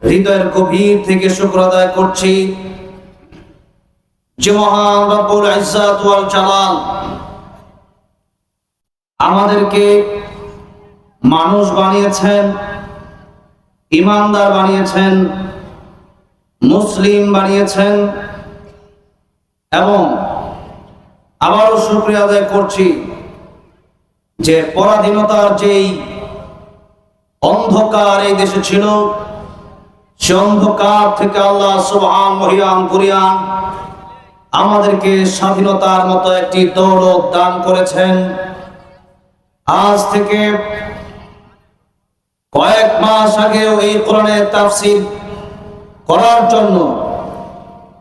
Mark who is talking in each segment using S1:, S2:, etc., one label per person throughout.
S1: হৃদয়ের গভীর থেকে শুকর আদায় করছি যে মহান রব্বুল ইজ্জত ওয়াল জালাল আমাদেরকে মানুষ বানিয়েছেন, ঈমানদার বানিয়েছেন, মুসলিম বানিয়েছেন। এবং আবারও শুকরিয়া আদায় করছি যে পরাধীনতার যেই অন্ধকার এই দেশে ছিল, সে অন্ধকার থেকে আল্লাহ সুবহান মহিয়ান কুরিয়ান আমাদেরকে স্বাধীনতার মতো একটি দৌলত দান করেছেন। আজ থেকে কয়েক মাস আগেও এই কোরআনের তাফসীর করার জন্য,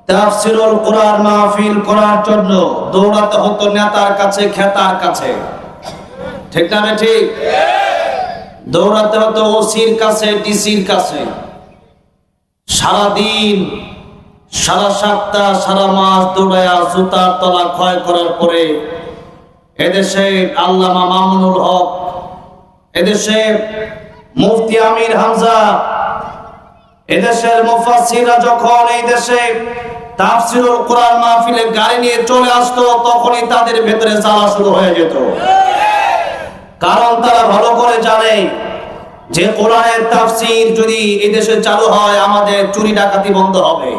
S1: তাফসীরুল কোরআন মাহফিল করার জন্য দৌড়াতে হতো নেতার কাছে, খেতার কাছে। ঠিক না ঠিক? দৌড়াতে হতো ওসির কাছে, ডিসির কাছে। সারাদিন, সারা সপ্তাহ, সারা মাস দৌড়ায়া জুতার তলা ক্ষয় করার পরে এদেশে আল্লামা মামুনুল হক, এদেশে মুফতি আমির হামজা, এদেশের মুফাসসিররা যখন এই দেশে তাফসীরুল কোরআন মাহফিলে গাড়ি নিয়ে চলে আসতো, তখনই তাদের ভেতরে জ্বালা শুরু হয়ে যেত। কারণ তারা ভালো করে জানে যে কোরআনের তাফসীর যদি এই দেশে চালু হয়, আমাদের চুরি ডাকাতি বন্ধ হবে,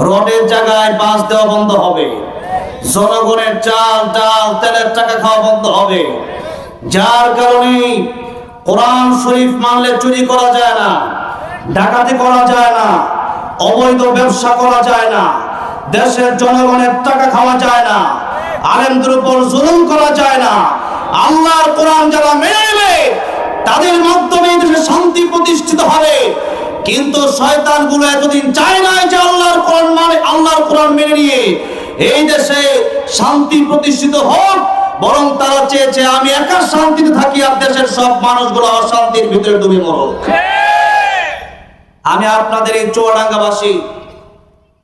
S1: রোডের জায়গায় বাস দেওয়া বন্ধ হবে, জনগণের চাল ডাল তেলের টাকা খাওয়া বন্ধ হবে। যার কারণে কোরআন শরীফ মানলে চুরি করা যায় না, ডাকাতি করা যায় না, অবৈধ ব্যবসা করা যায় না, দেশের জনগণের টাকা খাওয়া যায় না, আলেমদের উপর জুলুম করা যায় না। আল্লাহর কোরআন যারা মেনে নেবে তাদের মাধ্যমে দেশে শান্তি প্রতিষ্ঠিত হবে। কিন্তু শয়তানগুলো এতদিন চায় না যে আল্লাহর কোরআন মানে, আল্লাহর কোরআন মেনে নিয়ে এই দেশে শান্তি প্রতিষ্ঠিত হোক, বরং তারা চেয়েছে আমি একা শান্তিতে থাকি আর দেশের সব মানুষগুলো অশান্তির ভিতরে ডুবে মরুক। আমি আপনাদের এই চুয়াডাঙ্গাবাসী,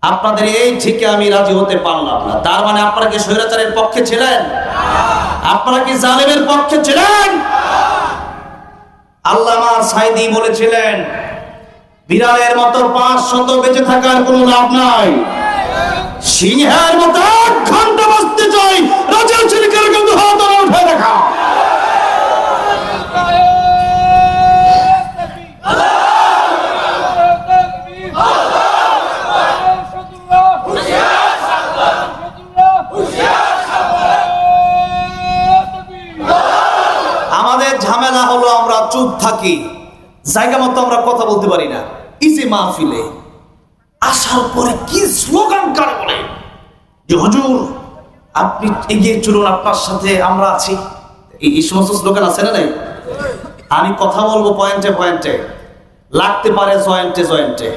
S1: আপনাদের এই থেকে আমি রাজি হতে পারলাম না। তার মানে আপনারা কি স্বৈরাচারের পক্ষে ছিলেন? আপনারা কি জালেমের পক্ষে ছিলেন? আল্লামা সাঈদী বলেছিলেন, বিড়ালের মতো 500 বেঁচে থাকার কোনো লাভ নাই, সিংহের মতো 1 ঘন্টা বাঁচতে চাই, রাজা ছিলিকের কিন্তু হাত উঠে দেখা। আমাদের ঝামেলা হলো আমরা চুপ থাকি, জায়গা মতো আমরা কথা বলতে পারি না। এই যে মাহফিলে আসার পরে কি স্লোগান কারে বলে যে হুজুর আপনি এগিয়ে চলুন, আপনার সাথে আমরা আছি, এই সমস্ত স্লোগান আছে না নাই? আমি কথা বলবো পয়েন্টে পয়েন্টে, লাগতে পারে জয়েন্টে জয়েন্টে,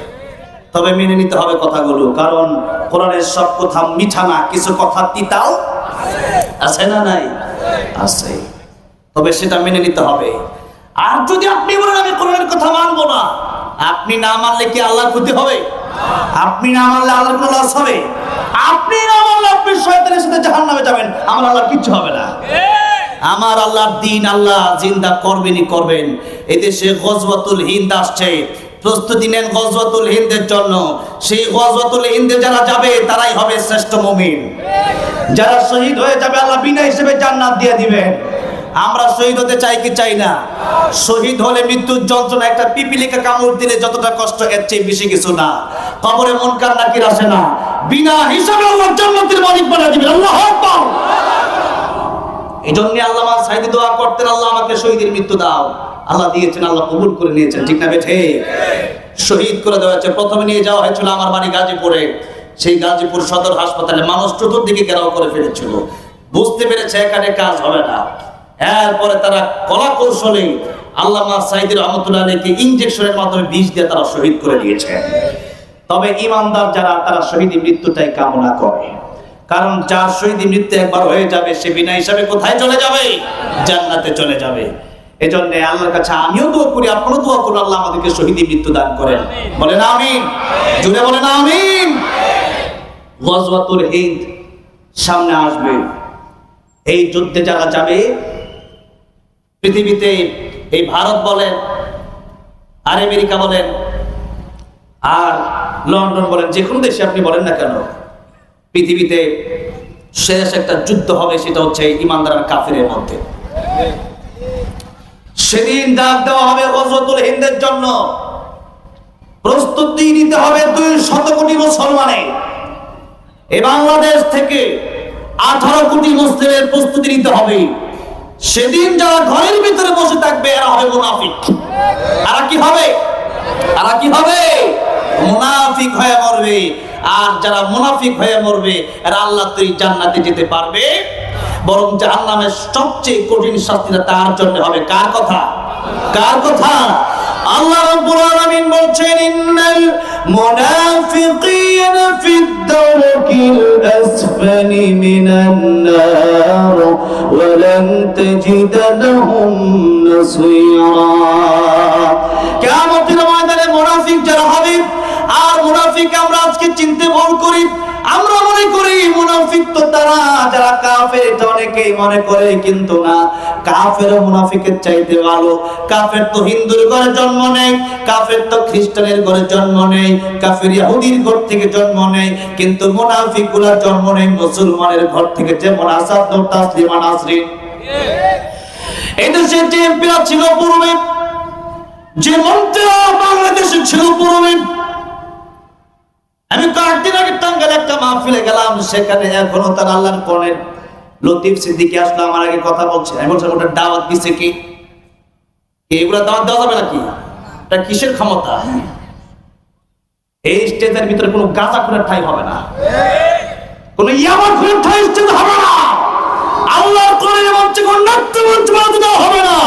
S1: তবে মেনে নিতে হবে কথাগুলো। কারণ কোরআনের সব কথা মিঠা না, কিছু কথা তিতাও আছে না নাই? আছে, তবে সেটা মেনে নিতে হবে। আর যদি আপনি বলেন আমি কোরআনের কথা মানবো না, আপনি না মানলে কি আল্লাহর ক্ষতি হবে? আপনি না মানলে আল্লাহর কোনো লস হবে? আপনি না মানলে আপনি শয়তানের সাথে জাহান্নামে যাবেন, আমার আল্লাহর কিচ্ছু হবে না। আমার আল্লাহর দ্বীন আল্লাহ জিন্দা করবেনই করবেন। এদেশে গজওয়াতুল হিন্দ আসছে, প্রস্তুতি নেন গজওয়াতুল হিন্দের জন্য। সেই গজওয়াতুল হিন্দে যারা যাবে তারাই হবে শ্রেষ্ঠ মুমিন। যারা শহীদ হয়ে যাবে আল্লাহ বিনা হিসেবে জান্নাত দিয়ে দিবেন। আমরা শহীদ হতে চাই কি চাই না? শহীদ হলে মৃত্যুর যন্ত্রণা, একটা পিপিলিকা কামড় দিলে যতটা কষ্ট, এর চেয়ে বেশি কিছু না। কবরে মুনকার নাকির আসে না, বিনা হিসাবে আল্লাহ জান্নাতের মালিক বানিয়ে দিবেন। আল্লাহু আকবার। এজন্য আল্লামা সাঈদী দোয়া করতেন, আল্লাহ আমাকে শহীদের মৃত্যু দাও। আল্লাহ দিয়েছেন, আল্লাহ কবুল করে নিয়েছেন। ঠিক না বেঠে? শহীদ করে দেওয়া হয়েছে। প্রথমে নিয়ে যাওয়া হয়েছিল আমার বাড়ি গাজীপুরে। সেই গাজীপুর সদর হাসপাতালে মানুষ চতুর্দিকে ঘেরাও করে ফেলেছিল। বুঝতে পেরেছে এখানে কাজ হবে না। এরপরে তারা কলা কৌশলে আল্লামা সাঈদী রহমাতুল্লাহ আলাইহিকে ইনজেকশনের মাধ্যমে বিষ দিয়ে তারা শহীদ করে দিয়েছে। তবে ঈমানদার যারা, তারা শহীদ মৃত্যুটাই কামনা করে। কারণ যার শহীদ মৃত্যু একবার হয়ে যাবে, সে বিনা হিসাবে কোথায় চলে যাবে? জান্নাতে চলে যাবে। এজন্য আল্লাহর কাছে আমিও দোয়া করি, আপনারাও দোয়া করুন, আল্লাহ আমাদেরকে শহীদ মৃত্যু দান করেন। বলেন আমিন, জুড়ে বলেন আমিন। গজওয়াতুল হিন্দ সামনে আসবে। এই যুদ্ধে যারা যাবে, পৃথিবীতে এই ভারত বলেন আর আমেরিকা বলেন, আর লন্ডন বলেন, যে কোনো দেশে আপনি বলেন না কেন, পৃথিবীতে শেষ একটা যুদ্ধ হবে, সেটা হচ্ছে ইমানদার আর কাফিরের মধ্যে। সেদিন ডাক দেওয়া হবে গজওয়াতুল হিন্দের জন্য, প্রস্তুতি নিতে হবে 200 কোটি মুসলমানের। এই বাংলাদেশ থেকে 18 কোটি মুসলিমের প্রস্তুতি নিতে হবে। সেদিন যারা ঘরের ভিতরে বসে থাকবে এরা হবে মুনাফিক। এরা কি হবে? এরা কি হবে? মুনাফিক হয়ে মরবে। আর যারা মুনাফিক হয়ে মরবে এরা আল্লাহ তৈরি জান্নাতে যেতে পারবে, বরং জাহান্নামের সবচেয়ে কঠিন শাস্তিটা তার জন্য হবে। কার কথা? কার কথা? আল্লাহ রাব্বুল আলামিন বলছেন, ইন্নাল মুনাফিকিনা ফিদ দারকিল আসফালি মিনান নার ওয়া লান তাজিদ লাহুম নাসীরা। কিয়ামতের ময়দানে মুনাফিক যারা হবে, আর মুনাফিক আমরা আজকে চিনতে ভুল করি। আমরা মনে করি মুনাফিক তো তারা যারা কাফের, এটা অনেকেই মনে করে, কিন্তু না, কাফের মুনাফিকের চাইতে ভালো। কাফের তো হিন্দুর ঘরে জন্ম নেয়, কাফের তো খ্রিস্টানের ঘরে জন্ম নেয়, কাফের ইহুদির ঘর থেকে জন্ম নেয়, কিন্তু মুনাফিক গুলা জন্ম নেয় মুসলমানের ঘর থেকে, যেমন আসাদ ও তাসলিমা নাসরিন। এই দেশে যে এমপিরা ছিল পূর্বে, যে মন্ত্রীরা বাংলাদেশে ছিল পূর্বে, আমি কয়েকদিন আগে টাঙ্গাইলে একটা মাহফিলে গেলাম, সেখানে এখনো তার আল্লাহর কোরআনের লতিফ সিদ্দিকী আসলো, আমার আগে কথা বলছে। আমি বলছিলাম, ওটা দাওয়াত দিছে কি? এগুলা দাওয়াত দেওয়া যাবে নাকি? এটা কিসের ক্ষমতা? এই স্টেজের ভিতরে কোনো গাঁজা খুনের ঠাই হবে না, কোনো ইয়াবা খুনের ঠাই স্টেজ হবে না, আল্লাহর কোরআনের মঞ্চে কোনো নাট্য মঞ্চ বানাতে দেওয়া হবে না,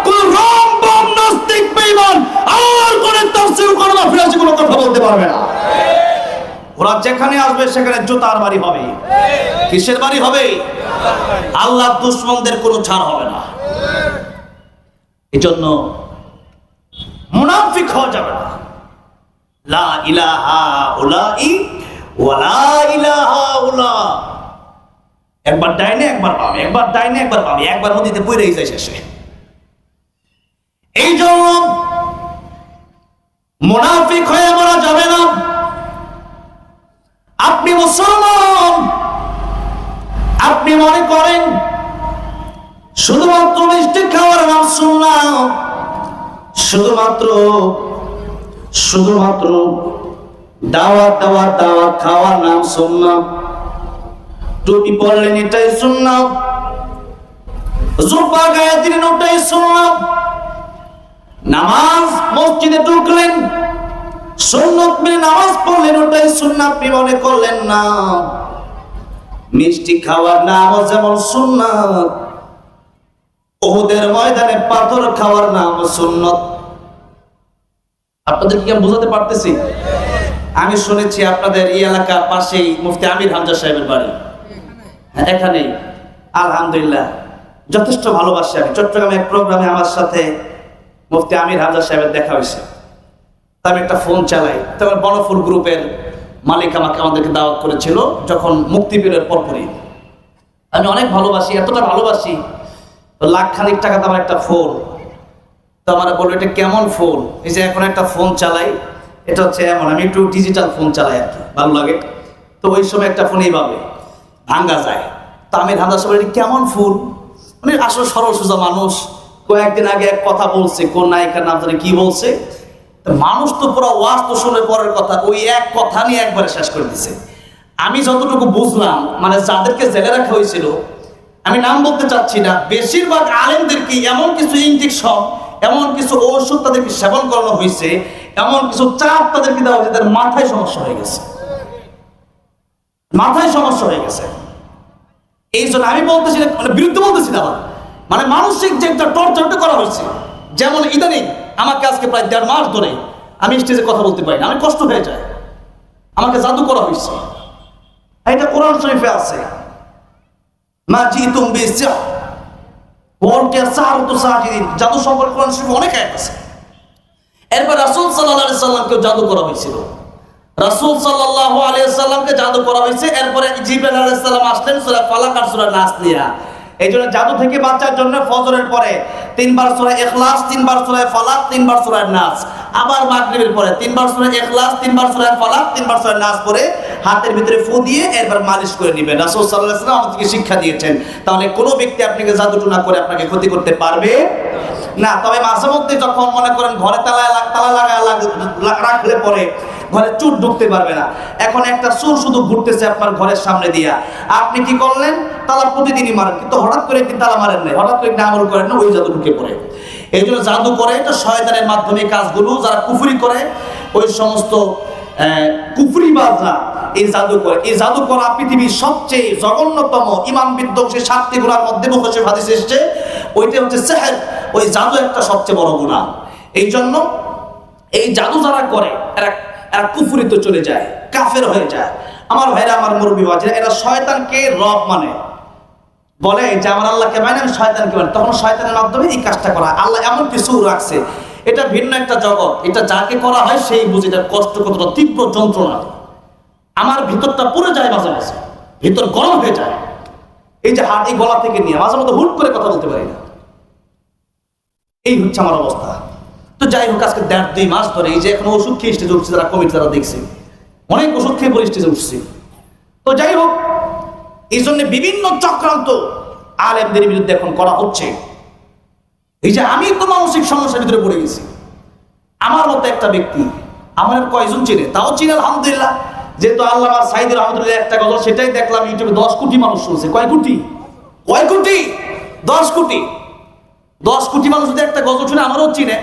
S1: কোনো রম বম নাস্তিক বেঈমান আল্লাহর কোরআনের তাফসীর করবা ফিরাসি কোনো কথা বলতে পারবে না। ওরা যেখানে আসবে সেখানে জুতার বাড়ি হবে। কিসের বাড়ি হবে? আল্লাহর দুশমনদের কোনো ছাড় হবে না। এজন্য মুনাফিক হওয়া যাবে না। লা ইলাহা উলাই ওয়া লা ইলাহা উলা। একবার ডাইনে একবার বামে, একবার ডাইনে একবার বামে, একবার নদীতে পড়েই যায় শেষে। এই জন্য মুনাফিক হয়ে মরা যাবে না। আপনি মুসলমান, আপনি মনে করেন শুধুমাত্র মিষ্টি খাওয়ার নাম শুনলাম, শুধুমাত্র দাওয়াত খাওয়ার নাম শুনলাম, টুপি পরলেন এটাই শুনলাম, জুব্বা গায়ে দিলেন ওটাই শুনলাম, নামাজ মসজিদে ঢুকলেন সুন্নাত মেনে নামাজ পড়লেন ওটাই সুন্নাত আপনি মনে করলেন না। মিষ্টি খাওয়ার নাম যেমন সুন্নাত, উহুদের ময়দানে পাথর খাওয়ার নাম সুন্নাত। আপনাদের কি আমি বোঝাতে পারতেছি? আমি শুনেছি আপনাদের এই এলাকার পাশেই মুফতি আমির হামজা সাহেবের বাড়ি, এখানে আলহামদুলিল্লাহ যথেষ্ট ভালোবাসি। আমি চট্টগ্রামে এক প্রোগ্রামে আমার সাথে মুফতি আমির হামজা সাহেবের দেখা হয়েছে। আমি একটা ফোন চালাই, তখন বনফুল গ্রুপের মালিক আমাদেরকে দাওয়াত করেছিল যখন মুক্তি পেলের পরপরই। আমি অনেক ভালোবাসি, এতটা ভালোবাসি, লাখখানিক টাকা তো আমার একটা ফোন। তো আমার বললো, এটা কেমন ফোন? এই যে এখন একটা ফোন চালাই, এটা হচ্ছে এমন, আমি একটু ডিজিটাল ফোন চালাই আর কি, ভালো লাগে। তো ওই সময় একটা ফোন এইভাবে ভাঙ্গা যায়। তো আমি ধান্দা সবাই, এটা কেমন ফোন? মানে আসলে সরল সোজা মানুষ। কয়েকদিন আগে এক কথা বলছে, কোন নায়িকার নাম জানি কি বলছে, মানুষ তো পুরো ওয়াজ তো শুনে পরের কথা, ওই এক কথা নিয়ে একবারে শেষ করে দিছে। আমি যতটুকু বুঝলাম, মানে যাদেরকে জেলে রাখা হয়েছিল, আমি নাম বলতে চাচ্ছি না, বেশিরভাগ আলেমদেরকে এমন কিছু ইনজেকশন, এমন কিছু ঔষধ তাদেরকে সেবন করানো হয়েছে, এমন কিছু চাপ তাদেরকে দেওয়া হয়েছে, তাদের মাথায় সমস্যা হয়ে গেছে, মাথায় সমস্যা হয়ে গেছে। এই জন্য আমি বলতেছি, মানে বিরুদ্ধে বলতেছি না, মানে মানসিক যে একটা টর্চারটা করা হয়েছে। যেমন ইদানিং আমাকে আজকে প্রায় 1.5 মাস ধরে আমি স্টেজে কথা বলতে পারি না, আমি কষ্ট হয়ে যায়, আমাকে জাদু করা হয়েছে। এটা কোরআন শরীফে আছে, মা জিতুম বিসিহর ওয়ালকা সারতু সাজিদিন, জাদু সম্পর্কে কোরআন শরীফে অনেক আয়াত আছে। এরপর রাসূল সাল্লাল্লাহু আলাইহি সাল্লামকে জাদু করা হয়েছিল, রাসূল সাল্লাল্লাহু আলাইহি সাল্লামকে জাদু করা হয়েছে। এরপরে জিবরাইল আলাইহিস সালাম আসলেন সূরা ফালাক আর সূরা নাস নিয়ে,
S2: এই জন্য জাদু থেকে বাঁচার জন্য ফজরের পরে 3 বার সূরা ইখলাস, 3 বার সূরা ফালাক, 3 বার সূরা নাস, আবার মাগরিবের পরে 3 বার সূরা ইখলাস, 3 বার সূরা ফালাক, 3 বার সূরা নাস পরে হাতের ভিতরে ফু দিয়ে এরপর মালিশ করে নেবেন। রাসূল সাল্লাল্লাহু আলাইহি ওয়াসাল্লাম আমাদেরকে শিক্ষা দিয়েছেন। তাহলে কোনো ব্যক্তি আপনাকে জাদু টুনা করে আপনাকে ক্ষতি করতে পারবে না। তবে মাঝে মধ্যে যখন মনে করেন ঘরে তালা রাখলে পরে ঘরে চোর ঢুকতে পারবে না। এখন একটা চোর শুধু ঘুরতেছে আপনার ঘরের সামনে দিয়া, আপনি কি করলেন? তালা প্রতিদিনই মারেন, কিন্তু হঠাৎ করে একদিন তালা মারেন নাই, হঠাৎ করে আমল করেন না, ওই জাদু ঢুকে পড়ে। এই জন্য জাদু করে এটা শয়তানের মাধ্যমে কাজগুলো, যারা কুফরি করে ওই সমস্ত কুফরিবাজরা এই জাদু করে। এই জাদু করা পৃথিবীর সবচেয়ে জঘন্যতম ইমান বিধ্বংসী 7টি গুনার মধ্যে মুখে হাদিস এসেছে, ওইটা হচ্ছে সেহর। ওই জাদু একটা সবচেয়ে বড় গুনাহ। এই জন্য এই জাদু যারা করে এরা কুফরিতে চলে যায়, কাফের হয়ে যায়। আমার ভাইরা, আমার মুরব্বী বাজে, এরা শয়তানকে রব মানে, বলে যে আমার আল্লাহকে মানে আমি শয়তানকে মানে, তখন শয়তানের মাধ্যমে এই কাজটা করা। আল্লাহ এমন কিছু রাখছে, এটা ভিন্ন একটা জগৎ। এটা যাকে করা হয় সেই বুঝে এটার কষ্ট কতটা তীব্র যন্ত্রণা। আমার ভিতরটা পুড়ে যায়, মাঝে মাঝে ভিতর গরম হয়ে যায়। এই যে হাত, এই গলা থেকে নিয়ে মাঝে মধ্যে হুট করে কথা বলতে পারি না, এই হচ্ছে আমার অবস্থা। তো যাই হোক, আজকে 1.5-2 মাস ধরে এই যে এখন ওষুধ খেয়ে স্টেজে উঠছে, যারা কমিটি তারা দেখছে অনেক ওষুধ খেয়ে পরে স্টেজে উঠছে। তো যাই হোক, এই জন্য বিভিন্ন চক্রান্ত আলেমদের বিরুদ্ধে এখন করা হচ্ছে। এই যে আমি তো মানসিক সমস্যার ভিতরে পড়ে গেছি, আমার মতো একটা ব্যক্তি, আমার কয়জন চিনে? তাও চিনে আলহামদুলিল্লাহ। যেহেতু আল্লামা সাঈদী রহমাতুল্লাহ একটা গজল, সেটাই দেখলাম ইউটিউবে 10 কোটি মানুষ শুনছে। কয় কোটি? 10 কোটি। 10 কোটি মানুষ যদি একটা গজল শুনে, আমারও চিনে।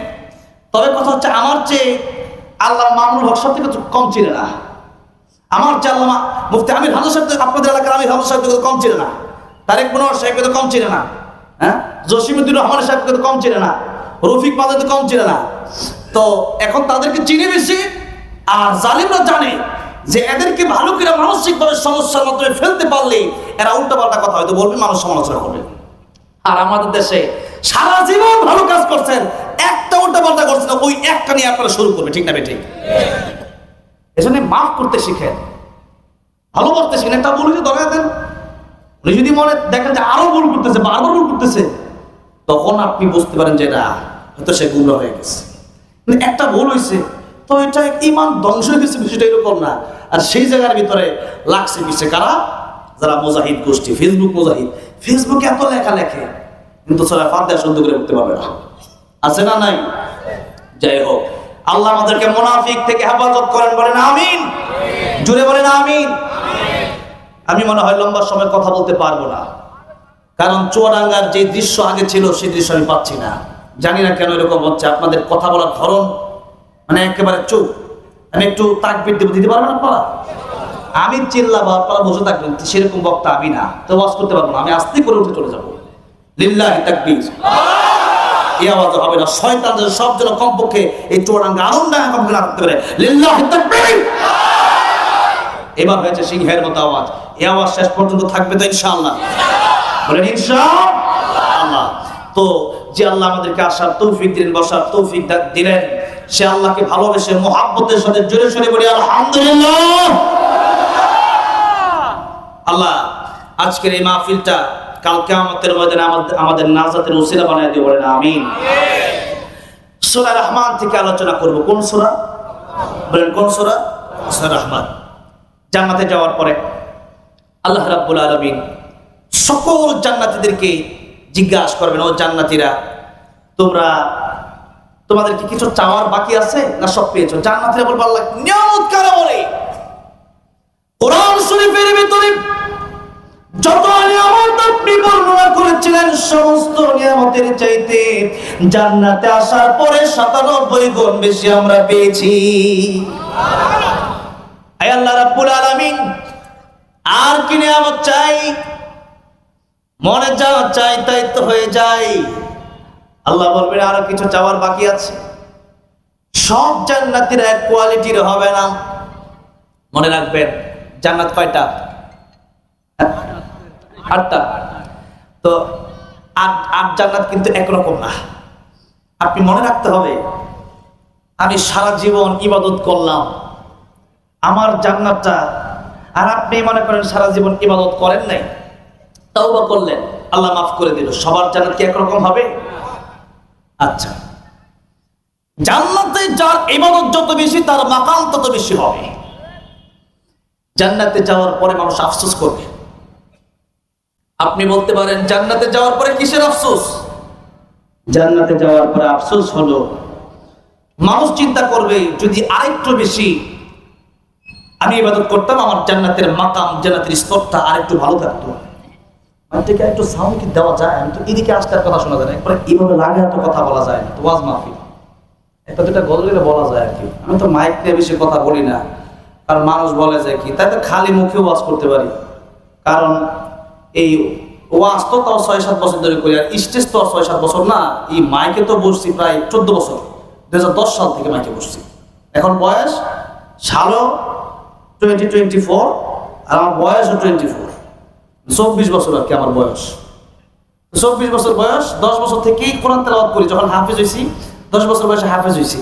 S2: তবে কথা হচ্ছে, আমার চেয়ে আল্লামা মামুনুল হক সাহেব থেকে কম চিনে না। আমার চেয়ে আল্লামা মুফতি আমির হামজা সাহেব, আপনাদের এলাকার আমির হামজা সাহেব কম চিনে না। তারেক মনোয়ার সাহেবকে তো কম চিনে না, হ্যাঁ, জসিমউদ্দিন রহমান সাহেবকে তো কম চিনে না, রফিক মাদার তো কম চিনে না। তো এখন তাদেরকে চিনে বেশি, আর জালিমরা জানে যে এদেরকে ভালো করে মানসিকভাবে সমস্যার মাধ্যমে ফেলতে পারলে এরা উল্টাপাল্টা কথা হয়তো বলবে, মানুষ সমালোচনা করবে। আর আমাদের দেশে সারা জীবন ভালো কাজ করছেন, একটা উল্টাপাল্টা করছেন, ওই একটা নিয়ে আপনারা শুরু করবে, ঠিক না বেঠিক? এজন্য মাফ করতে শিখেন, ভালোবাসতে শিখেন। একটা বলে যে দরকার দেন, উনি যদি মনে দেখেন যে আরো ভুল করতেছে, বারবার ভুল করতেছে, তখন আপনি বুঝতে পারেন যে না, হয়তো সে গুমরা হয়ে গেছে। একটা ভুল হয়েছে, তো এটা ইমান ধ্বংস হয়ে গেছে, বিষয়টা এরকম না। আর সেই জায়গার ভিতরে লাগছে পিছিয়ে কারা? যারা মুজাহিদ গোষ্ঠী, ফেসবুক মুজাহিদ। ফেসবুকে এত লেখা লেখে, কিন্তু সূরা ফাতিহা শুদ্ধ করে পড়তে পারবে না, আছে না নাই? যাই হোক, আল্লাহ আমাদেরকে মুনাফিক থেকে হেফাজত করেন, বলেন আমিন। জোরে বলেন আমিন। আমি মনে হয় লম্বা সময় কথা বলতে পারবো না, কারণ চুয়াডাঙ্গার যে দৃশ্য আগে ছিল সেই দৃশ্য আমি পাচ্ছি না। জানি না কেন এরকম হচ্ছে, আপনাদের কথা বলার ধরন মানে একেবারে চুপ। আমি একটু তাকবীর দিতে পারবেন আপনারা? আমি চিল্লাবো, আপনারা বসে থাকবেন, সেরকম বক্তা আমি না, তো ওয়াজ করতে পারবো না। আমি আস্তে করে উঠে চলে যাবো। লিল্লাহি তাকবীর, এই আওয়াজ হবে না। শয়তানদের সব যেন কমপক্ষে এই চুয়াডাঙ্গা আনন্দা কমপক্ষে রাখতে পারে। লিল্লাহি তাকবীর। এবার হয়েছে সিংহের মতো আওয়াজ। এই আওয়াজ শেষ পর্যন্ত থাকবে তো ইনশাআল্লাহ? বলেন ইনশাআল্লাহ। তো যে আল্লাহ আমাদেরকে আসার তৌফিক দিলেন, বসার তৌফিক দিলেন, সে আল্লাহকে ভালোবেসে মুহাব্বতের সাথে জোরে সোরে বলি আলহামদুলিল্লাহ। আল্লাহ আজকের এই মাহফিলটা কাল কিয়ামতের ময়দানে আমাদের নাজাতের ওসিলা বানায় দিয়ে, বলেন আমিন। সূরা রহমান থেকে আলোচনা করব। কোন সূরা? বলেন কোন সূরা? সূরা রহমান। জান্নাতে যাওয়ার পরে আল্লাহ রাব্বুল আলামিন সকল জান্নাতীদেরকে জিজ্ঞাসা করবেন, ও জান্নাতীরা, তোমাদের কি কিছু চাওয়ার বাকি আছে না সব পেয়েছো? জান্নাতীরা বলবে আল্লাহ নিয়ামত কারা বলে? কোরআন শরীফের ভিতরে যত নিয়ামত আপনি বর্ণনা করেছিলেন, সমস্ত নিয়ামতের চাইতে জান্নাতে আসার পরে 97 গুণ বেশি আমরা পেয়েছি। আয় আল্লাহ রাব্বুল আলামিন, আর কি নিয়ামত চাই? মনে যা চাই তাই তো হয়ে যায়। আল্লাহ বলবেন আরো কিছু চাওয়ার বাকি আছে। সব জান্নাতীরা এক কোয়ালিটির হবে না। মনে রাখবেন, জান্নাত কয়টা? 8টা। তো 8 জান্নাত কিন্তু একরকম না। আপনি মনে রাখতে হবে, আমি সারা জীবন ইবাদত করলাম, আমার জান্নাতটা, আর আপনি মনে করেন সারা জীবন ইবাদত করেন নাই, তাওবা করলেন, আল্লাহ মাফ করে দিল। সবার জান্নাত কি একরকম হবে? আচ্ছা, জান্নাতে যার ইবাদত যত বেশি তার মাকাম তত বেশি হবে। জান্নাতে যাওয়ার পরে মানুষ আফসোস করবে। আপনি বলতে পারেন জান্নাতে যাওয়ার পরে কিসের আফসোস? জান্নাতে যাওয়ার পরে আফসোস হলো মানুষ চিন্তা করবে যদি আরেকটু বেশি আমি ইবাদত করতাম আমার জান্নাতের মাকাম, জান্নাতের স্তরটা আরেকটু ভালো থাকতো। মানটাকে একটু সাউন্ড কি দেওয়া যায়? আমি তো এদিকে আসতে কথা শোনা যায় না, একবার এইভাবে লাগে এত কথা বলা যায় না তো। ওয়াজ মাহফিল একটা দুটা গজলে বলা যায় আর কি। আমি তো মাইক নিয়ে বেশি কথা বলি না, কারণ মানুষ বলে যে কি তাই তো খালি মুখে ওয়াজ করতে পারি, কারণ এই ওয়াজ তো তাও ৬-৭ বছর ধরে করি, আর স্টেজ তো ৬-৭ বছর না। এই মাইকে তো বসছি প্রায় ১৪ বছর, ২০১০ সাল থেকে মাইকে বসছি। এখন বয়স সালও 2024 আর আমার বয়সও 24, ২৪ বছর আর কি আমার বয়স। ২৪ বছর বয়স, ১০ বছর থেকেই কোরআন তেলাওয়াত করি। যখন হাফেজ হয়েছি ১০ বছর বয়সে হাফেজ হয়েছি,